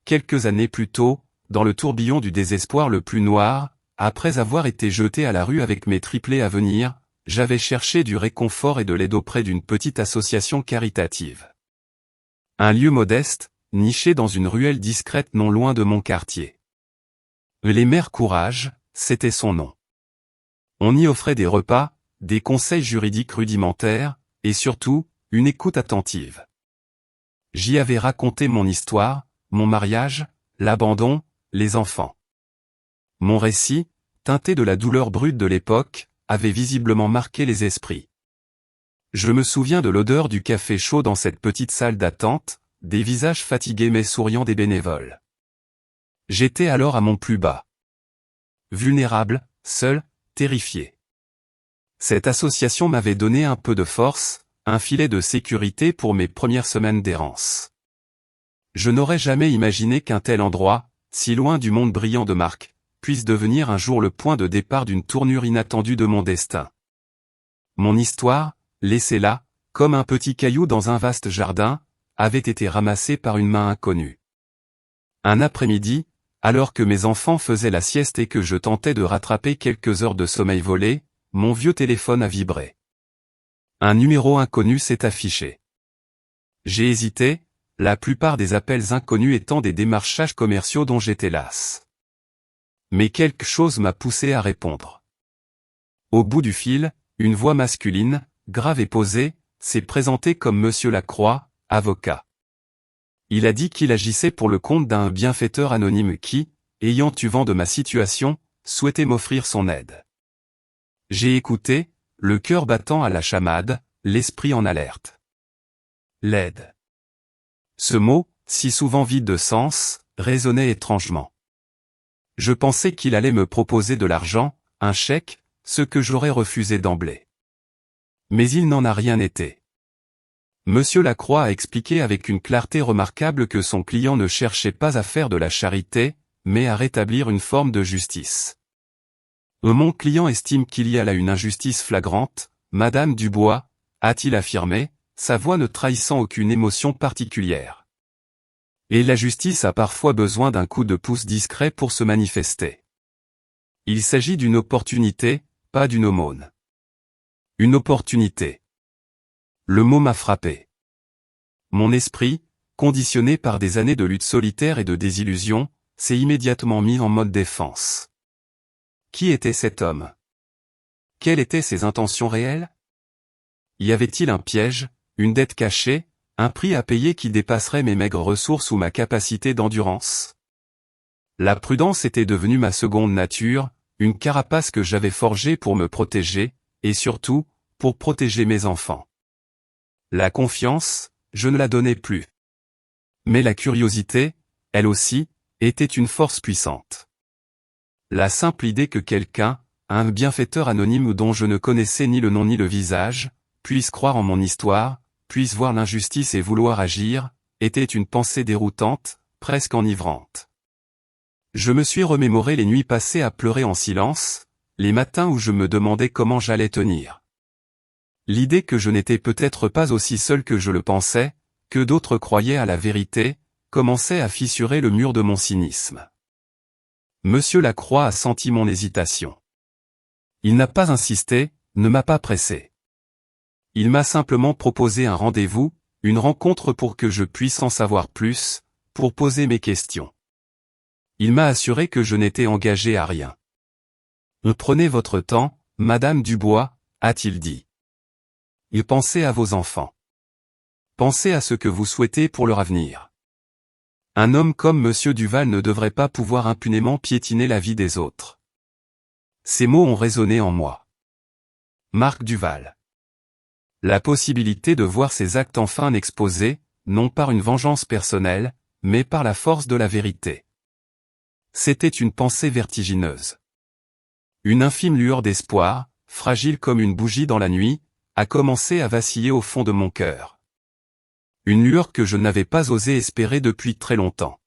Quelques années plus tôt, dans le tourbillon du désespoir le plus noir, après avoir été jeté à la rue avec mes triplés à venir, j'avais cherché du réconfort et de l'aide auprès d'une petite association caritative. Un lieu modeste, niché dans une ruelle discrète non loin de mon quartier. Les Mères Courage, c'était son nom. On y offrait des repas, des conseils juridiques rudimentaires, et surtout, une écoute attentive. J'y avais raconté mon histoire, mon mariage, l'abandon, les enfants. Mon récit, teinté de la douleur brute de l'époque, avait visiblement marqué les esprits. Je me souviens de l'odeur du café chaud dans cette petite salle d'attente, des visages fatigués mais souriants des bénévoles. J'étais alors à mon plus bas. Vulnérable, seul, terrifié. Cette association m'avait donné un peu de force, un filet de sécurité pour mes premières semaines d'errance. Je n'aurais jamais imaginé qu'un tel endroit, si loin du monde brillant de Marc, puisse devenir un jour le point de départ d'une tournure inattendue de mon destin. Mon histoire, laissée là, comme un petit caillou dans un vaste jardin, avait été ramassée par une main inconnue. Un après-midi, alors que mes enfants faisaient la sieste et que je tentais de rattraper quelques heures de sommeil volé, mon vieux téléphone a vibré. Un numéro inconnu s'est affiché. J'ai hésité, la plupart des appels inconnus étant des démarchages commerciaux dont j'étais las. Mais quelque chose m'a poussé à répondre. Au bout du fil, une voix masculine, grave et posée, s'est présentée comme Monsieur Lacroix, avocat. Il a dit qu'il agissait pour le compte d'un bienfaiteur anonyme qui, ayant eu vent de ma situation, souhaitait m'offrir son aide. J'ai écouté, le cœur battant à la chamade, l'esprit en alerte. L'aide. Ce mot, si souvent vide de sens, résonnait étrangement. Je pensais qu'il allait me proposer de l'argent, un chèque, ce que j'aurais refusé d'emblée. Mais il n'en a rien été. Monsieur Lacroix a expliqué avec une clarté remarquable que son client ne cherchait pas à faire de la charité, mais à rétablir une forme de justice. Mon client estime qu'il y a là une injustice flagrante, Madame Dubois, a-t-il affirmé, sa voix ne trahissant aucune émotion particulière. Et la justice a parfois besoin d'un coup de pouce discret pour se manifester. Il s'agit d'une opportunité, pas d'une aumône. Une opportunité. Le mot m'a frappé. Mon esprit, conditionné par des années de lutte solitaire et de désillusion, s'est immédiatement mis en mode défense. Qui était cet homme? Quelles étaient ses intentions réelles? Y avait-il un piège, une dette cachée, un prix à payer qui dépasserait mes maigres ressources ou ma capacité d'endurance? La prudence était devenue ma seconde nature, une carapace que j'avais forgée pour me protéger, et surtout, pour protéger mes enfants. La confiance, je ne la donnais plus. Mais la curiosité, elle aussi, était une force puissante. La simple idée que quelqu'un, un bienfaiteur anonyme dont je ne connaissais ni le nom ni le visage, puisse croire en mon histoire, puisse voir l'injustice et vouloir agir, était une pensée déroutante, presque enivrante. Je me suis remémoré les nuits passées à pleurer en silence, les matins où je me demandais comment j'allais tenir. L'idée que je n'étais peut-être pas aussi seul que je le pensais, que d'autres croyaient à la vérité, commençait à fissurer le mur de mon cynisme. Monsieur Lacroix a senti mon hésitation. Il n'a pas insisté, ne m'a pas pressé. Il m'a simplement proposé un rendez-vous, une rencontre pour que je puisse en savoir plus, pour poser mes questions. Il m'a assuré que je n'étais engagé à rien. Prenez votre temps, Madame Dubois, a-t-il dit. Et pensez à vos enfants. Pensez à ce que vous souhaitez pour leur avenir. Un homme comme Monsieur Duval ne devrait pas pouvoir impunément piétiner la vie des autres. Ces mots ont résonné en moi. Marc Duval. La possibilité de voir ses actes enfin exposés, non par une vengeance personnelle, mais par la force de la vérité. C'était une pensée vertigineuse. Une infime lueur d'espoir, fragile comme une bougie dans la nuit, a commencé à vaciller au fond de mon cœur. Une lueur que je n'avais pas osé espérer depuis très longtemps.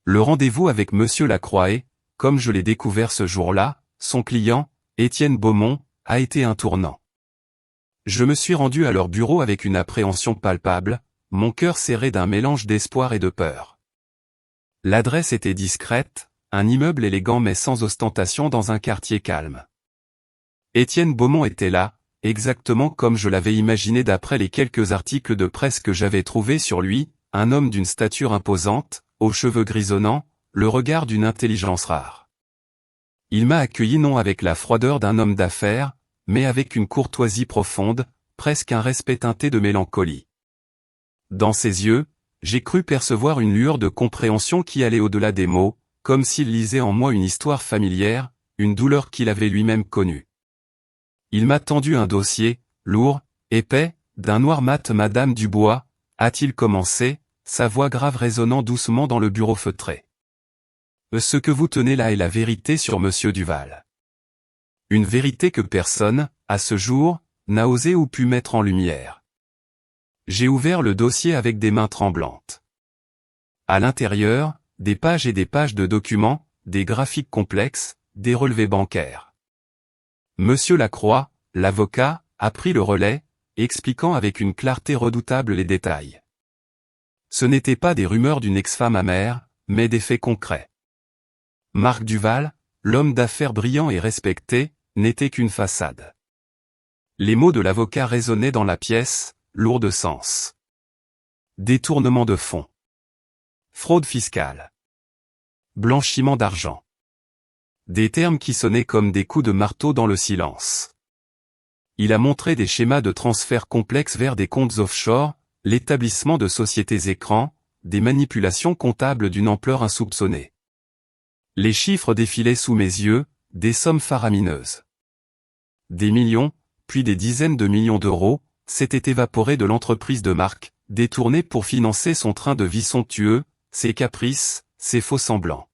Le rendez-vous avec Monsieur Lacroix et, comme je l'ai découvert ce jour-là, son client, Étienne Beaumont, a été un tournant. Je me suis rendu à leur bureau avec une appréhension palpable, mon cœur serré d'un mélange d'espoir et de peur. L'adresse était discrète, un immeuble élégant mais sans ostentation dans un quartier calme. Étienne Beaumont était là, exactement comme je l'avais imaginé d'après les quelques articles de presse que j'avais trouvés sur lui, un homme d'une stature imposante, aux cheveux grisonnants, le regard d'une intelligence rare. Il m'a accueilli non avec la froideur d'un homme d'affaires, mais avec une courtoisie profonde, presque un respect teinté de mélancolie. Dans ses yeux, j'ai cru percevoir une lueur de compréhension qui allait au-delà des mots, comme s'il lisait en moi une histoire familière, une douleur qu'il avait lui-même connue. Il m'a tendu un dossier, lourd, épais, d'un noir mat. Madame Dubois, a-t-il commencé, sa voix grave résonnant doucement dans le bureau feutré. Ce que vous tenez là est la vérité sur Monsieur Duval. Une vérité que personne, à ce jour, n'a osé ou pu mettre en lumière. J'ai ouvert le dossier avec des mains tremblantes. À l'intérieur, des pages et des pages de documents, des graphiques complexes, des relevés bancaires. Monsieur Lacroix, l'avocat, a pris le relais, expliquant avec une clarté redoutable les détails. Ce n'étaient pas des rumeurs d'une ex-femme amère, mais des faits concrets. Marc Duval, l'homme d'affaires brillant et respecté, n'était qu'une façade. Les mots de l'avocat résonnaient dans la pièce, lourds de sens. Détournement de fonds. Fraude fiscale. Blanchiment d'argent. Des termes qui sonnaient comme des coups de marteau dans le silence. Il a montré des schémas de transfert complexes vers des comptes offshore, l'établissement de sociétés écrans, des manipulations comptables d'une ampleur insoupçonnée. Les chiffres défilaient sous mes yeux, des sommes faramineuses. Des millions, puis des dizaines de millions d'euros, s'étaient évaporés de l'entreprise de Marc, détournés pour financer son train de vie somptueux, ses caprices, ses faux-semblants.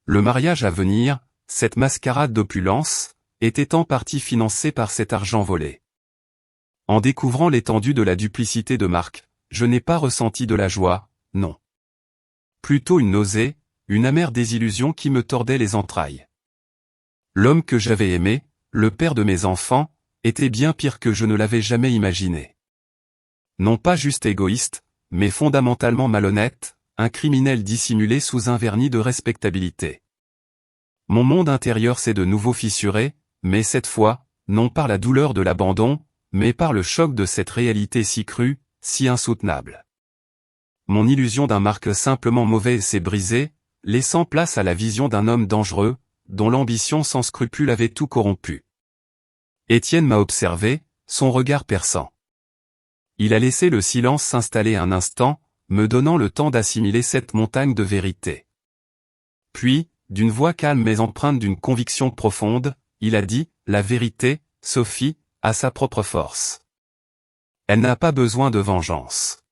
Le mariage à venir, cette mascarade d'opulence, était en partie financé par cet argent volé. En découvrant l'étendue de la duplicité de Marc, je n'ai pas ressenti de la joie, non. Plutôt une nausée, une amère désillusion qui me tordait les entrailles. L'homme que j'avais aimé, le père de mes enfants, était bien pire que je ne l'avais jamais imaginé. Non pas juste égoïste, mais fondamentalement malhonnête, un criminel dissimulé sous un vernis de respectabilité. Mon monde intérieur s'est de nouveau fissuré, mais cette fois, non par la douleur de l'abandon, mais par le choc de cette réalité si crue, si insoutenable. Mon illusion d'un Marc simplement mauvais s'est brisée, laissant place à la vision d'un homme dangereux, dont l'ambition sans scrupule avait tout corrompu. Étienne m'a observé, son regard perçant. Il a laissé le silence s'installer un instant, me donnant le temps d'assimiler cette montagne de vérité. Puis, d'une voix calme mais empreinte d'une conviction profonde, il a dit, « La vérité, Sophie, a sa propre force. Elle n'a pas besoin de vengeance.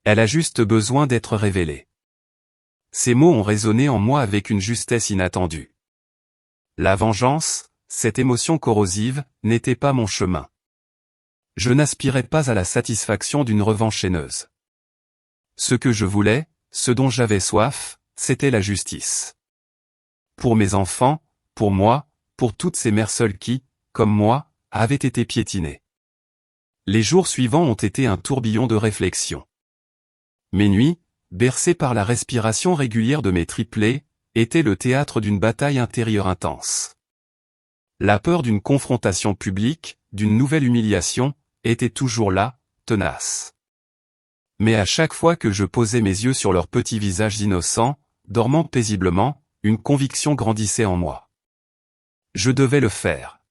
Elle a juste besoin d'être révélée. » Ces mots ont résonné en moi avec une justesse inattendue. La vengeance, cette émotion corrosive, n'était pas mon chemin. Je n'aspirais pas à la satisfaction d'une revanche haineuse. Ce que je voulais, ce dont j'avais soif, c'était la justice. Pour mes enfants, pour moi, pour toutes ces mères seules qui, comme moi, avaient été piétinées. Les jours suivants ont été un tourbillon de réflexion. Mes nuits, bercées par la respiration régulière de mes triplés, étaient le théâtre d'une bataille intérieure intense. La peur d'une confrontation publique, d'une nouvelle humiliation, était toujours là, tenace. Mais à chaque fois que je posais mes yeux sur leurs petits visages innocents, dormant paisiblement, une conviction grandissait en moi. Je devais le faire.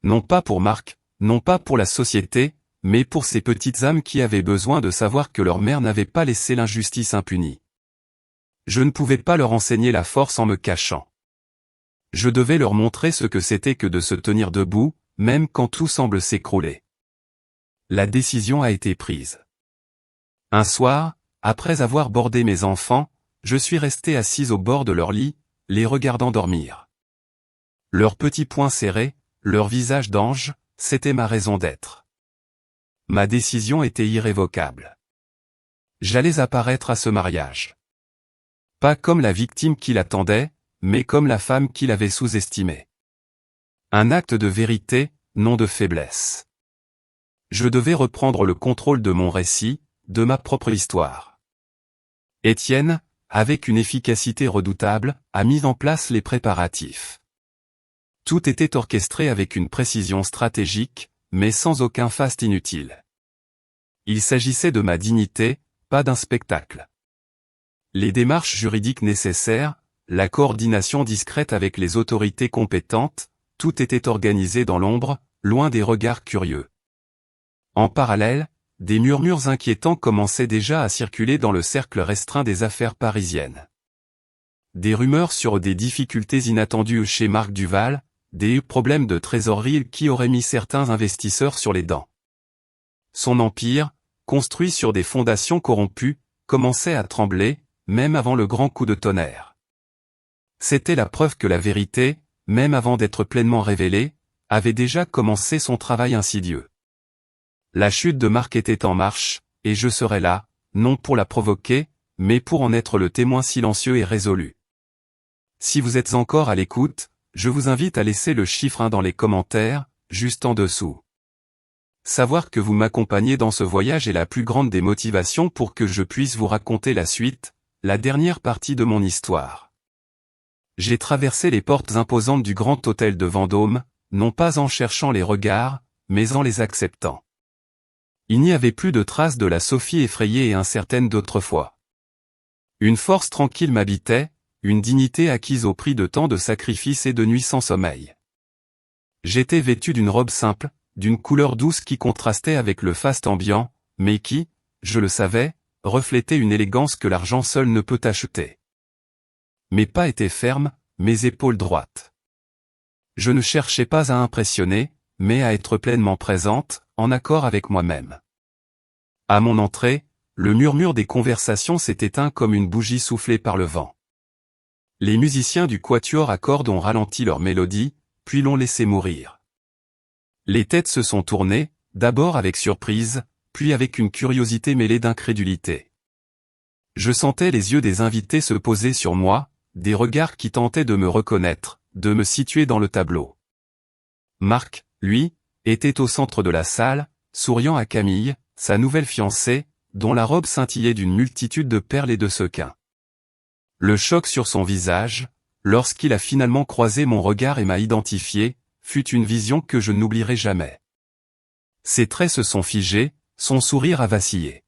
Non pas pour Marc, non pas pour la société, mais pour ces petites âmes qui avaient besoin de savoir que leur mère n'avait pas laissé l'injustice impunie. Je ne pouvais pas leur enseigner la force en me cachant. Je devais leur montrer ce que c'était que de se tenir debout, même quand tout semble s'écrouler. La décision a été prise. Un soir, après avoir bordé mes enfants, je suis resté assis au bord de leur lit, les regardant dormir. Leurs petits poings serrés, leur visage d'ange, c'était ma raison d'être. Ma décision était irrévocable. J'allais apparaître à ce mariage. Pas comme la victime qui l'attendait, mais comme la femme qui l'avait sous-estimée. Un acte de vérité, non de faiblesse. Je devais reprendre le contrôle de mon récit, de ma propre histoire. Étienne, avec une efficacité redoutable, a mis en place les préparatifs. Tout était orchestré avec une précision stratégique, mais sans aucun faste inutile. Il s'agissait de ma dignité, pas d'un spectacle. Les démarches juridiques nécessaires, la coordination discrète avec les autorités compétentes, tout était organisé dans l'ombre, loin des regards curieux. En parallèle, des murmures inquiétants commençaient déjà à circuler dans le cercle restreint des affaires parisiennes. Des rumeurs sur des difficultés inattendues chez Marc Duval, des problèmes de trésorerie qui auraient mis certains investisseurs sur les dents. Son empire, construit sur des fondations corrompues, commençait à trembler, même avant le grand coup de tonnerre. C'était la preuve que la vérité, même avant d'être pleinement révélée, avait déjà commencé son travail insidieux. La chute de Marc était en marche, et je serais là, non pour la provoquer, mais pour en être le témoin silencieux et résolu. Si vous êtes encore à l'écoute, je vous invite à laisser le chiffre 1 dans les commentaires, juste en dessous. Savoir que vous m'accompagnez dans ce voyage est la plus grande des motivations pour que je puisse vous raconter la suite, la dernière partie de mon histoire. J'ai traversé les portes imposantes du Grand Hôtel de Vendôme, non pas en cherchant les regards, mais en les acceptant. Il n'y avait plus de traces de la Sophie effrayée et incertaine d'autrefois. Une force tranquille m'habitait, une dignité acquise au prix de tant de sacrifices et de nuits sans sommeil. J'étais vêtu d'une robe simple, d'une couleur douce qui contrastait avec le faste ambiant, mais qui, je le savais, reflétait une élégance que l'argent seul ne peut acheter. Mes pas étaient fermes, mes épaules droites. Je ne cherchais pas à impressionner, mais à être pleinement présente, en accord avec moi-même. À mon entrée, le murmure des conversations s'est éteint comme une bougie soufflée par le vent. Les musiciens du quatuor à cordes ont ralenti leur mélodie, puis l'ont laissé mourir. Les têtes se sont tournées, d'abord avec surprise, puis avec une curiosité mêlée d'incrédulité. Je sentais les yeux des invités se poser sur moi, des regards qui tentaient de me reconnaître, de me situer dans le tableau. Marc, lui, était au centre de la salle, souriant à Camille, sa nouvelle fiancée, dont la robe scintillait d'une multitude de perles et de sequins. Le choc sur son visage, lorsqu'il a finalement croisé mon regard et m'a identifié, fut une vision que je n'oublierai jamais. Ses traits se sont figés, son sourire a vacillé.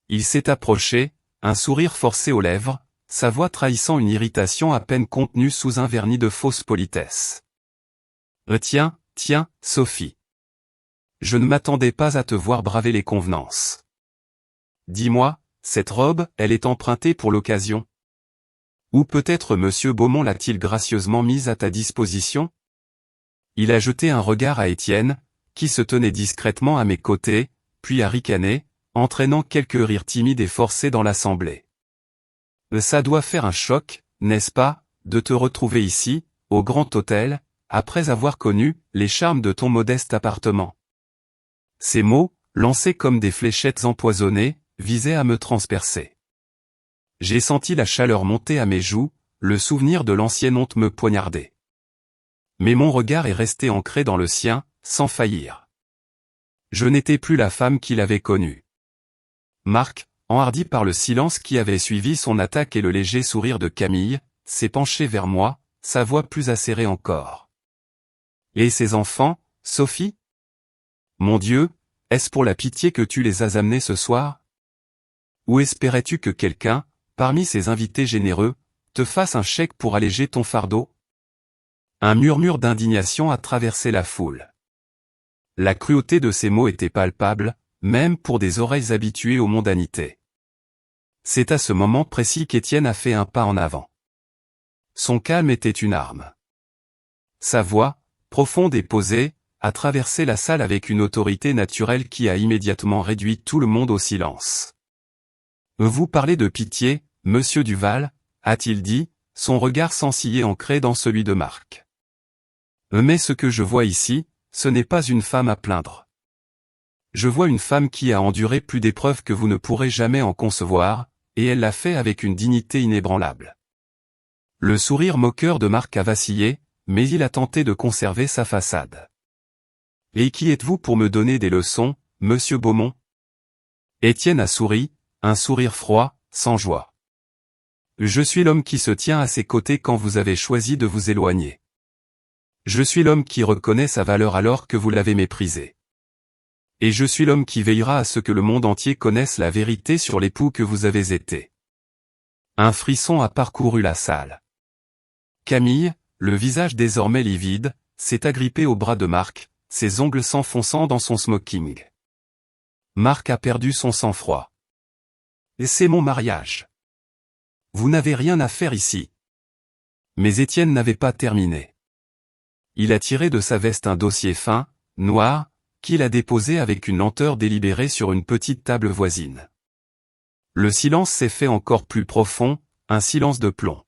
Il s'est approché, un sourire forcé aux lèvres, sa voix trahissant une irritation à peine contenue sous un vernis de fausse politesse. « Tiens, Sophie. Je ne m'attendais pas à te voir braver les convenances. Dis-moi, cette robe, elle est empruntée pour l'occasion? Ou peut-être Monsieur Beaumont l'a-t-il gracieusement mise à ta disposition ?» Il a jeté un regard à Étienne, qui se tenait discrètement à mes côtés, puis a ricané, entraînant quelques rires timides et forcés dans l'assemblée. « Ça doit faire un choc, n'est-ce pas, de te retrouver ici, au Grand Hôtel, après avoir connu les charmes de ton modeste appartement. » Ces mots, lancés comme des fléchettes empoisonnées, visaient à me transpercer. J'ai senti la chaleur monter à mes joues, le souvenir de l'ancienne honte me poignarder. Mais mon regard est resté ancré dans le sien, sans faillir. Je n'étais plus la femme qu'il avait connue. Marc, enhardi par le silence qui avait suivi son attaque et le léger sourire de Camille, s'est penché vers moi, sa voix plus acérée encore. « Et ces enfants, Sophie? Mon Dieu, est-ce pour la pitié que tu les as amenés ce soir? Ou espérais-tu que quelqu'un, parmi ces invités généreux, te fasse un chèque pour alléger ton fardeau ?» Un murmure d'indignation a traversé la foule. La cruauté de ces mots était palpable, même pour des oreilles habituées aux mondanités. C'est à ce moment précis qu'Étienne a fait un pas en avant. Son calme était une arme. Sa voix, profonde et posée, a traversé la salle avec une autorité naturelle qui a immédiatement réduit tout le monde au silence. « Vous parlez de pitié, Monsieur Duval ?» a-t-il dit, son regard sans ciller ancré dans celui de Marc. « Mais ce que je vois ici, ce n'est pas une femme à plaindre. Je vois une femme qui a enduré plus d'épreuves que vous ne pourrez jamais en concevoir, et elle l'a fait avec une dignité inébranlable. » Le sourire moqueur de Marc a vacillé, mais il a tenté de conserver sa façade. « Et qui êtes-vous pour me donner des leçons, Monsieur Beaumont ?» Étienne a souri, un sourire froid, sans joie. « Je suis l'homme qui se tient à ses côtés quand vous avez choisi de vous éloigner. Je suis l'homme qui reconnaît sa valeur alors que vous l'avez méprisée. Et je suis l'homme qui veillera à ce que le monde entier connaisse la vérité sur l'époux que vous avez été. » Un frisson a parcouru la salle. Camille, le visage désormais livide, s'est agrippée au bras de Marc, ses ongles s'enfonçant dans son smoking. Marc a perdu son sang-froid. « Et c'est mon mariage. Vous n'avez rien à faire ici. » Mais Étienne n'avait pas terminé. Il a tiré de sa veste un dossier fin, noir, qu'il a déposé avec une lenteur délibérée sur une petite table voisine. Le silence s'est fait encore plus profond, un silence de plomb.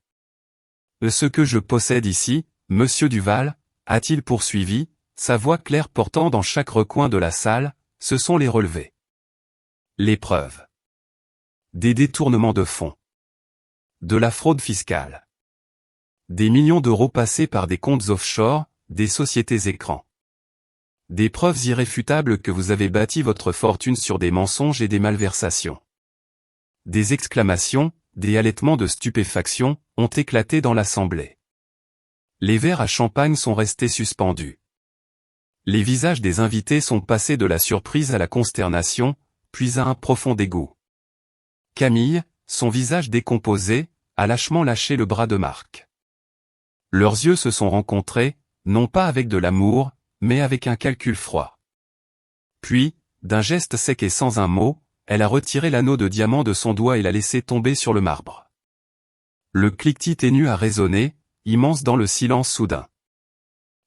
« Ce que je possède ici, Monsieur Duval, » a-t-il poursuivi, sa voix claire portant dans chaque recoin de la salle, ce sont les relevés. Les preuves. Des détournements de fonds. De la fraude fiscale. Des millions d'euros passés par des comptes offshore, des sociétés écrans. Des preuves irréfutables que vous avez bâti votre fortune sur des mensonges et des malversations. Des exclamations, des halètements de stupéfaction, ont éclaté dans l'assemblée. Les verres à champagne sont restés suspendus. Les visages des invités sont passés de la surprise à la consternation, puis à un profond dégoût. Camille, son visage décomposé, a lâchement lâché le bras de Marc. Leurs yeux se sont rencontrés, non pas avec de l'amour, mais avec un calcul froid. Puis, d'un geste sec et sans un mot, elle a retiré l'anneau de diamant de son doigt et l'a laissé tomber sur le marbre. Le cliquetis ténu a résonné, immense dans le silence soudain.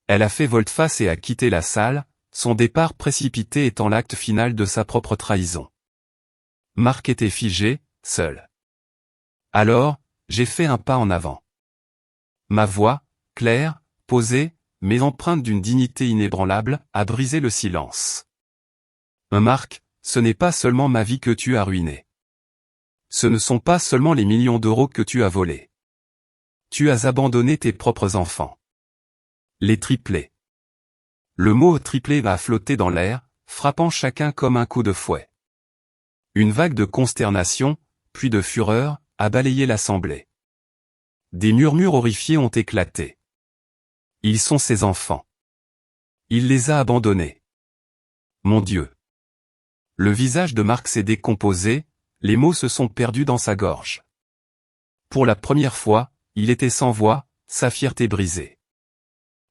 Elle a fait volte-face et a quitté la salle, son départ précipité étant l'acte final de sa propre trahison. Marc était figé, seul. Alors, j'ai fait un pas en avant. Ma voix, claire, posée, mais empreinte d'une dignité inébranlable, a brisé le silence. Marc, ce n'est pas seulement ma vie que tu as ruinée. Ce ne sont pas seulement les millions d'euros que tu as volés. Tu as abandonné tes propres enfants. Les triplés. Le mot triplé va flotter dans l'air, frappant chacun comme un coup de fouet. Une vague de consternation, puis de fureur, a balayé l'assemblée. Des murmures horrifiés ont éclaté. Ils sont ses enfants. Il les a abandonnés. Mon Dieu. Le visage de Marc s'est décomposé, les mots se sont perdus dans sa gorge. Pour la première fois, il était sans voix, sa fierté brisée.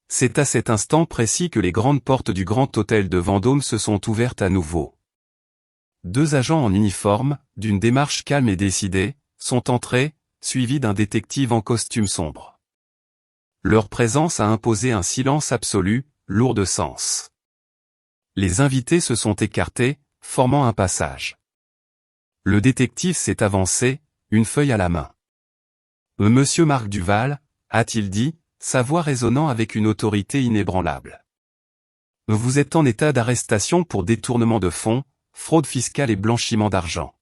C'est à cet instant précis que les grandes portes du Grand Hôtel de Vendôme se sont ouvertes à nouveau. Deux agents en uniforme, d'une démarche calme et décidée, sont entrés, suivis d'un détective en costume sombre. Leur présence a imposé un silence absolu, lourd de sens. Les invités se sont écartés, formant un passage. Le détective s'est avancé, une feuille à la main. « Monsieur Marc Duval », a-t-il dit, sa voix résonnant avec une autorité inébranlable. « Vous êtes en état d'arrestation pour détournement de fonds, fraude fiscale et blanchiment d'argent.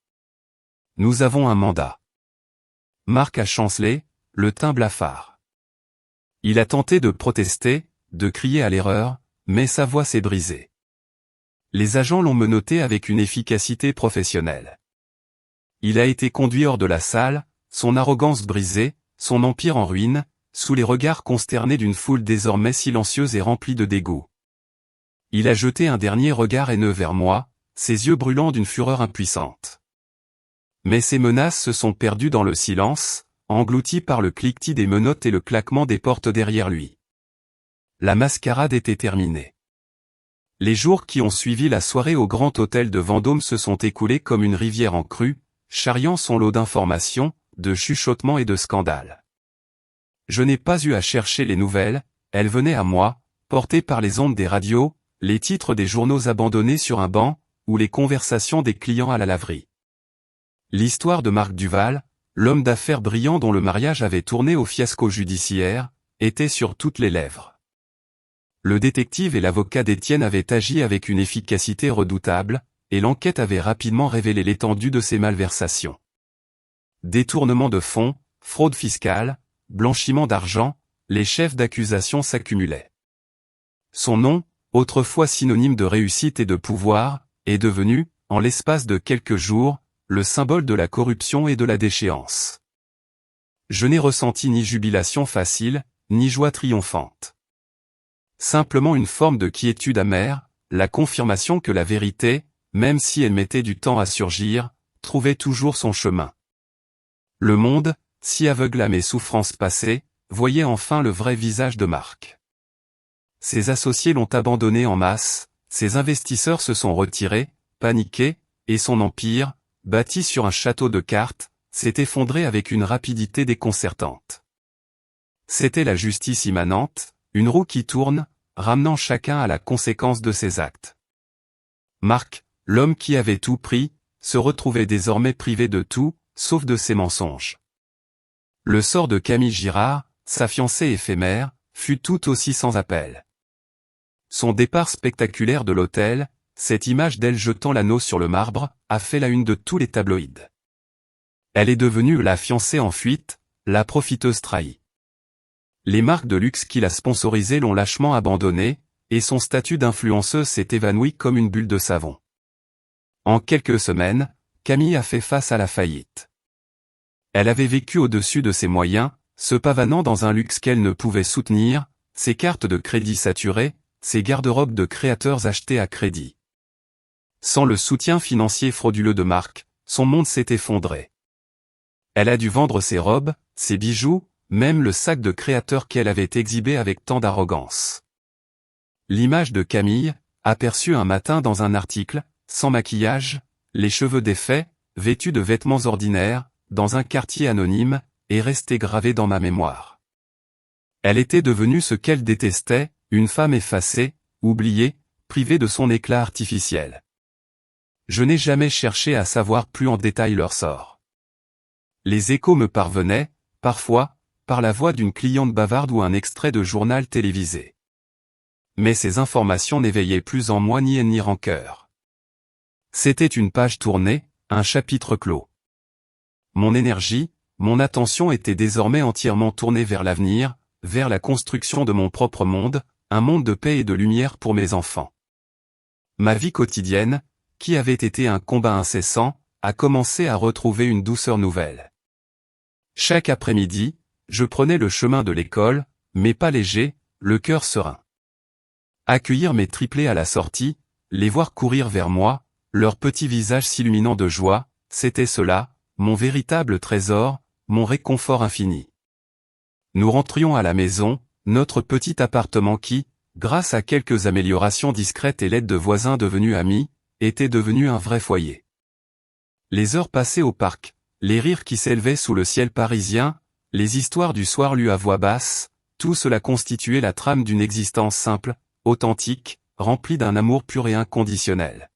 Nous avons un mandat. » Marc a chancelé, le teint blafard. Il a tenté de protester, de crier à l'erreur, mais sa voix s'est brisée. Les agents l'ont menotté avec une efficacité professionnelle. Il a été conduit hors de la salle, son arrogance brisée, son empire en ruine, sous les regards consternés d'une foule désormais silencieuse et remplie de dégoût. Il a jeté un dernier regard haineux vers moi, ses yeux brûlants d'une fureur impuissante. Mais ses menaces se sont perdues dans le silence, englouties par le cliquetis des menottes et le claquement des portes derrière lui. La mascarade était terminée. Les jours qui ont suivi la soirée au Grand Hôtel de Vendôme se sont écoulés comme une rivière en crue, charriant son lot d'informations, de chuchotements et de scandales. Je n'ai pas eu à chercher les nouvelles, elles venaient à moi, portées par les ondes des radios, les titres des journaux abandonnés sur un banc, ou les conversations des clients à la laverie. L'histoire de Marc Duval, l'homme d'affaires brillant dont le mariage avait tourné au fiasco judiciaire, était sur toutes les lèvres. Le détective et l'avocat d'Étienne avaient agi avec une efficacité redoutable, et l'enquête avait rapidement révélé l'étendue de ses malversations. Détournement de fonds, fraude fiscale, blanchiment d'argent, les chefs d'accusation s'accumulaient. Son nom, autrefois synonyme de réussite et de pouvoir, est devenu, en l'espace de quelques jours, le symbole de la corruption et de la déchéance. Je n'ai ressenti ni jubilation facile, ni joie triomphante. Simplement une forme de quiétude amère, la confirmation que la vérité, même si elle mettait du temps à surgir, trouvait toujours son chemin. Le monde, si aveugle à mes souffrances passées, voyait enfin le vrai visage de Marc. Ses associés l'ont abandonné en masse, ses investisseurs se sont retirés, paniqués, et son empire, bâti sur un château de cartes, s'est effondré avec une rapidité déconcertante. C'était la justice immanente, une roue qui tourne, ramenant chacun à la conséquence de ses actes. Marc, l'homme qui avait tout pris, se retrouvait désormais privé de tout, sauf de ses mensonges. Le sort de Camille Girard, sa fiancée éphémère, fut tout aussi sans appel. Son départ spectaculaire de l'hôtel, cette image d'elle jetant l'anneau sur le marbre, a fait la une de tous les tabloïds. Elle est devenue la fiancée en fuite, la profiteuse trahie. Les marques de luxe qui la sponsorisaient l'ont lâchement abandonnée, et son statut d'influenceuse s'est évanoui comme une bulle de savon. En quelques semaines, Camille a fait face à la faillite. Elle avait vécu au-dessus de ses moyens, se pavanant dans un luxe qu'elle ne pouvait soutenir, ses cartes de crédit saturées, ses garde-robes de créateurs achetés à crédit. Sans le soutien financier frauduleux de Marc, son monde s'est effondré. Elle a dû vendre ses robes, ses bijoux, même le sac de créateur qu'elle avait exhibé avec tant d'arrogance. L'image de Camille, aperçue un matin dans un article, sans maquillage, les cheveux défaits, vêtue de vêtements ordinaires, dans un quartier anonyme, est restée gravée dans ma mémoire. Elle était devenue ce qu'elle détestait, une femme effacée, oubliée, privée de son éclat artificiel. Je n'ai jamais cherché à savoir plus en détail leur sort. Les échos me parvenaient, parfois, par la voix d'une cliente bavarde ou un extrait de journal télévisé. Mais ces informations n'éveillaient plus en moi ni haine ni rancœur. C'était une page tournée, un chapitre clos. Mon énergie, mon attention était désormais entièrement tournée vers l'avenir, vers la construction de mon propre monde, un monde de paix et de lumière pour mes enfants. Ma vie quotidienne, qui avait été un combat incessant, a commencé à retrouver une douceur nouvelle. Chaque après-midi, je prenais le chemin de l'école, mais pas léger, le cœur serein. Accueillir mes triplés à la sortie, les voir courir vers moi, leurs petits visages s'illuminant de joie, c'était cela, mon véritable trésor, mon réconfort infini. Nous rentrions à la maison, notre petit appartement qui, grâce à quelques améliorations discrètes et l'aide de voisins devenus amis, était devenu un vrai foyer. Les heures passées au parc, les rires qui s'élevaient sous le ciel parisien, les histoires du soir lues à voix basse, tout cela constituait la trame d'une existence simple, authentique, remplie d'un amour pur et inconditionnel.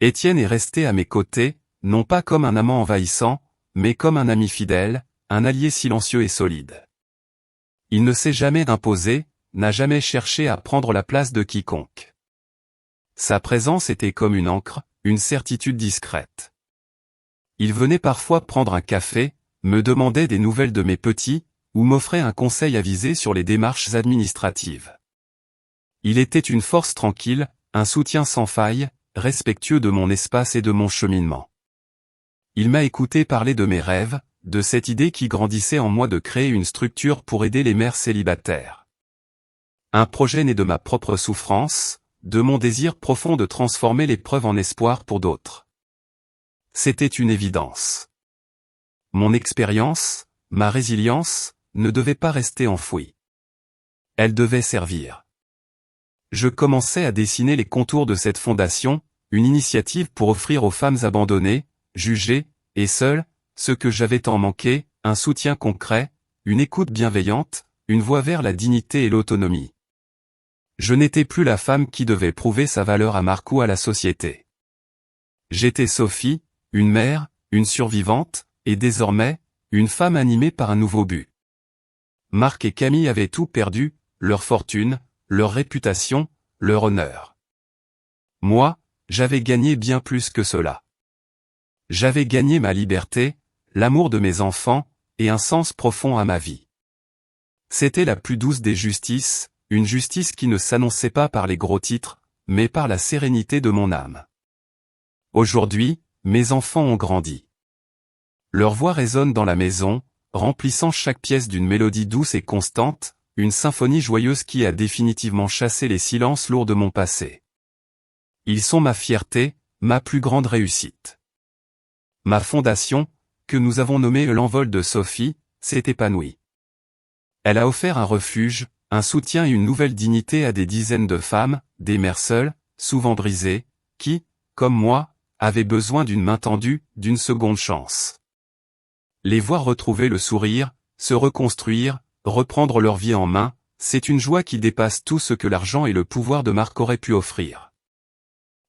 Étienne est resté à mes côtés, non pas comme un amant envahissant, mais comme un ami fidèle, un allié silencieux et solide. Il ne s'est jamais imposé, n'a jamais cherché à prendre la place de quiconque. Sa présence était comme une ancre, une certitude discrète. Il venait parfois prendre un café, me demandait des nouvelles de mes petits, ou m'offrait un conseil avisé sur les démarches administratives. Il était une force tranquille, un soutien sans faille, respectueux de mon espace et de mon cheminement. Il m'a écouté parler de mes rêves, de cette idée qui grandissait en moi de créer une structure pour aider les mères célibataires. Un projet né de ma propre souffrance, de mon désir profond de transformer l'épreuve en espoir pour d'autres. C'était une évidence. Mon expérience, ma résilience, ne devait pas rester enfouie. Elle devait servir. Je commençais à dessiner les contours de cette fondation, une initiative pour offrir aux femmes abandonnées, jugées, et seules, ce que j'avais tant manqué, un soutien concret, une écoute bienveillante, une voie vers la dignité et l'autonomie. Je n'étais plus la femme qui devait prouver sa valeur à Marc ou à la société. J'étais Sophie, une mère, une survivante, et désormais, une femme animée par un nouveau but. Marc et Camille avaient tout perdu, leur fortune, leur réputation, leur honneur. Moi, j'avais gagné bien plus que cela. J'avais gagné ma liberté, l'amour de mes enfants, et un sens profond à ma vie. C'était la plus douce des justices, une justice qui ne s'annonçait pas par les gros titres, mais par la sérénité de mon âme. Aujourd'hui, mes enfants ont grandi. Leur voix résonne dans la maison, remplissant chaque pièce d'une mélodie douce et constante, une symphonie joyeuse qui a définitivement chassé les silences lourds de mon passé. Ils sont ma fierté, ma plus grande réussite. Ma fondation, que nous avons nommée l'envol de Sophie, s'est épanouie. Elle a offert un refuge, un soutien et une nouvelle dignité à des dizaines de femmes, des mères seules, souvent brisées, qui, comme moi, avaient besoin d'une main tendue, d'une seconde chance. Les voir retrouver le sourire, se reconstruire, reprendre leur vie en main, c'est une joie qui dépasse tout ce que l'argent et le pouvoir de Marc auraient pu offrir.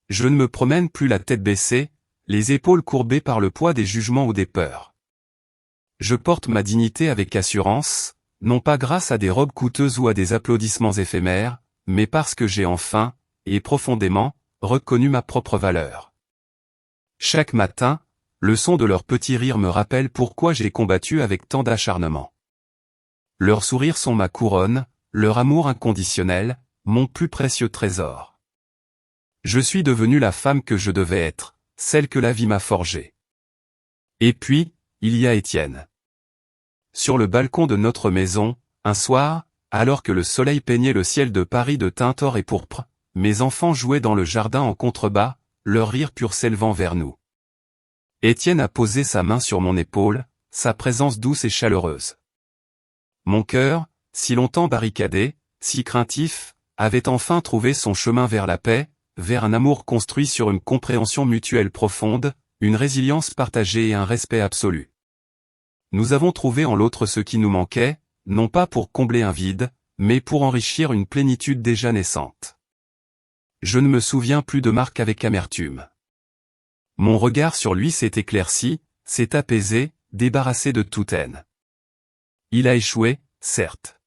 Je ne me promène plus la tête baissée, les épaules courbées par le poids des jugements ou des peurs. Je porte ma dignité avec assurance, non pas grâce à des robes coûteuses ou à des applaudissements éphémères, mais parce que j'ai enfin, et profondément, reconnu ma propre valeur. Chaque matin, le son de leurs petits rires me rappelle pourquoi j'ai combattu avec tant d'acharnement. Leurs sourires sont ma couronne, leur amour inconditionnel, mon plus précieux trésor. Je suis devenue la femme que je devais être, celle que la vie m'a forgée. Et puis, il y a Étienne. Sur le balcon de notre maison, un soir, alors que le soleil peignait le ciel de Paris de teintes or et pourpre, mes enfants jouaient dans le jardin en contrebas, leur rire pur s'élevant vers nous. Étienne a posé sa main sur mon épaule, sa présence douce et chaleureuse. Mon cœur, si longtemps barricadé, si craintif, avait enfin trouvé son chemin vers la paix, vers un amour construit sur une compréhension mutuelle profonde, une résilience partagée et un respect absolu. Nous avons trouvé en l'autre ce qui nous manquait, non pas pour combler un vide, mais pour enrichir une plénitude déjà naissante. Je ne me souviens plus de Marc avec amertume. Mon regard sur lui s'est éclairci, s'est apaisé, débarrassé de toute haine. Il a échoué, certes.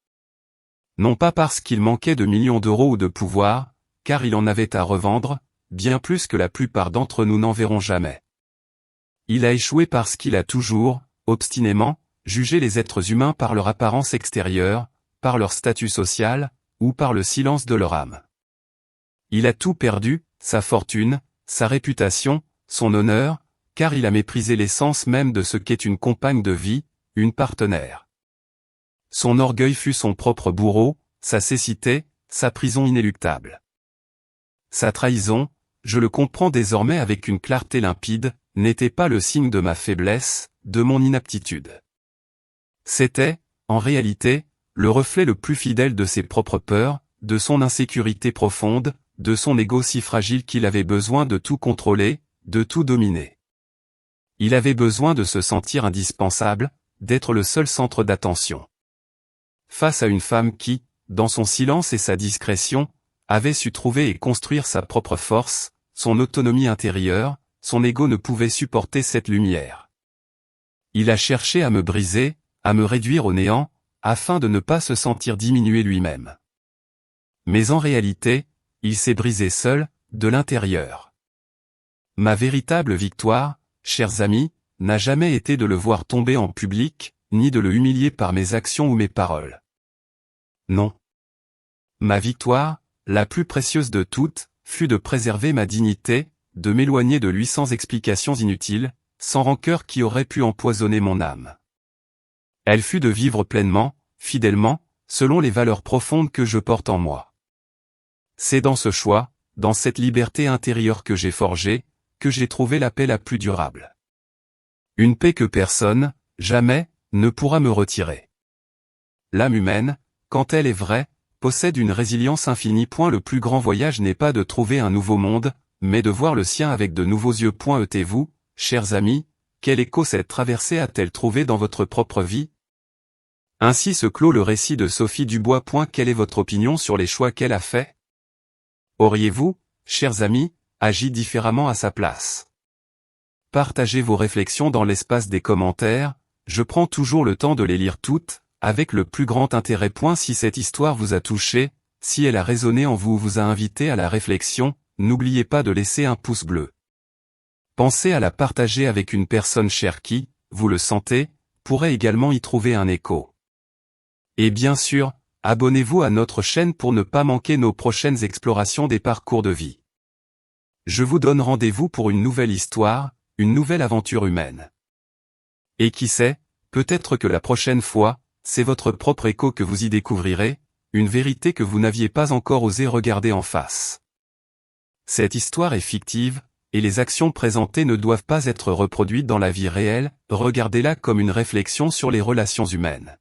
Non pas parce qu'il manquait de millions d'euros ou de pouvoir, car il en avait à revendre, bien plus que la plupart d'entre nous n'en verront jamais. Il a échoué parce qu'il a toujours, obstinément, jugé les êtres humains par leur apparence extérieure, par leur statut social, ou par le silence de leur âme. Il a tout perdu, sa fortune, sa réputation, son honneur, car il a méprisé l'essence même de ce qu'est une compagne de vie, une partenaire. Son orgueil fut son propre bourreau, sa cécité, sa prison inéluctable. Sa trahison, je le comprends désormais avec une clarté limpide, n'était pas le signe de ma faiblesse, de mon inaptitude. C'était, en réalité, le reflet le plus fidèle de ses propres peurs, de son insécurité profonde, de son ego si fragile qu'il avait besoin de tout contrôler, de tout dominer. Il avait besoin de se sentir indispensable, d'être le seul centre d'attention. Face à une femme qui, dans son silence et sa discrétion, avait su trouver et construire sa propre force, son autonomie intérieure, son ego ne pouvait supporter cette lumière. Il a cherché à me briser, à me réduire au néant, afin de ne pas se sentir diminué lui-même. Mais en réalité, il s'est brisé seul, de l'intérieur. Ma véritable victoire, chers amis, n'a jamais été de le voir tomber en public, ni de le humilier par mes actions ou mes paroles. Non. Ma victoire, la plus précieuse de toutes, fut de préserver ma dignité, de m'éloigner de lui sans explications inutiles, sans rancœur qui aurait pu empoisonner mon âme. Elle fut de vivre pleinement, fidèlement, selon les valeurs profondes que je porte en moi. C'est dans ce choix, dans cette liberté intérieure que j'ai forgée, que j'ai trouvé la paix la plus durable. Une paix que personne, jamais, ne pourra me retirer. L'âme humaine, quand elle est vraie, possède une résilience infinie. Le plus grand voyage n'est pas de trouver un nouveau monde, mais de voir le sien avec de nouveaux yeux. Et vous, chers amis, quel écho cette traversée a-t-elle trouvé dans votre propre vie? Ainsi se clôt le récit de Sophie Dubois. Quelle est votre opinion sur les choix qu'elle a faits? Auriez-vous, chers amis, agi différemment à sa place? Partagez vos réflexions dans l'espace des commentaires, je prends toujours le temps de les lire toutes, avec le plus grand intérêt. Si cette histoire vous a touché, si elle a résonné en vous ou vous a invité à la réflexion, n'oubliez pas de laisser un pouce bleu. Pensez à la partager avec une personne chère qui, vous le sentez, pourrait également y trouver un écho. Et bien sûr, abonnez-vous à notre chaîne pour ne pas manquer nos prochaines explorations des parcours de vie. Je vous donne rendez-vous pour une nouvelle histoire, une nouvelle aventure humaine. Et qui sait, peut-être que la prochaine fois, c'est votre propre écho que vous y découvrirez, une vérité que vous n'aviez pas encore osé regarder en face. Cette histoire est fictive, et les actions présentées ne doivent pas être reproduites dans la vie réelle, regardez-la comme une réflexion sur les relations humaines.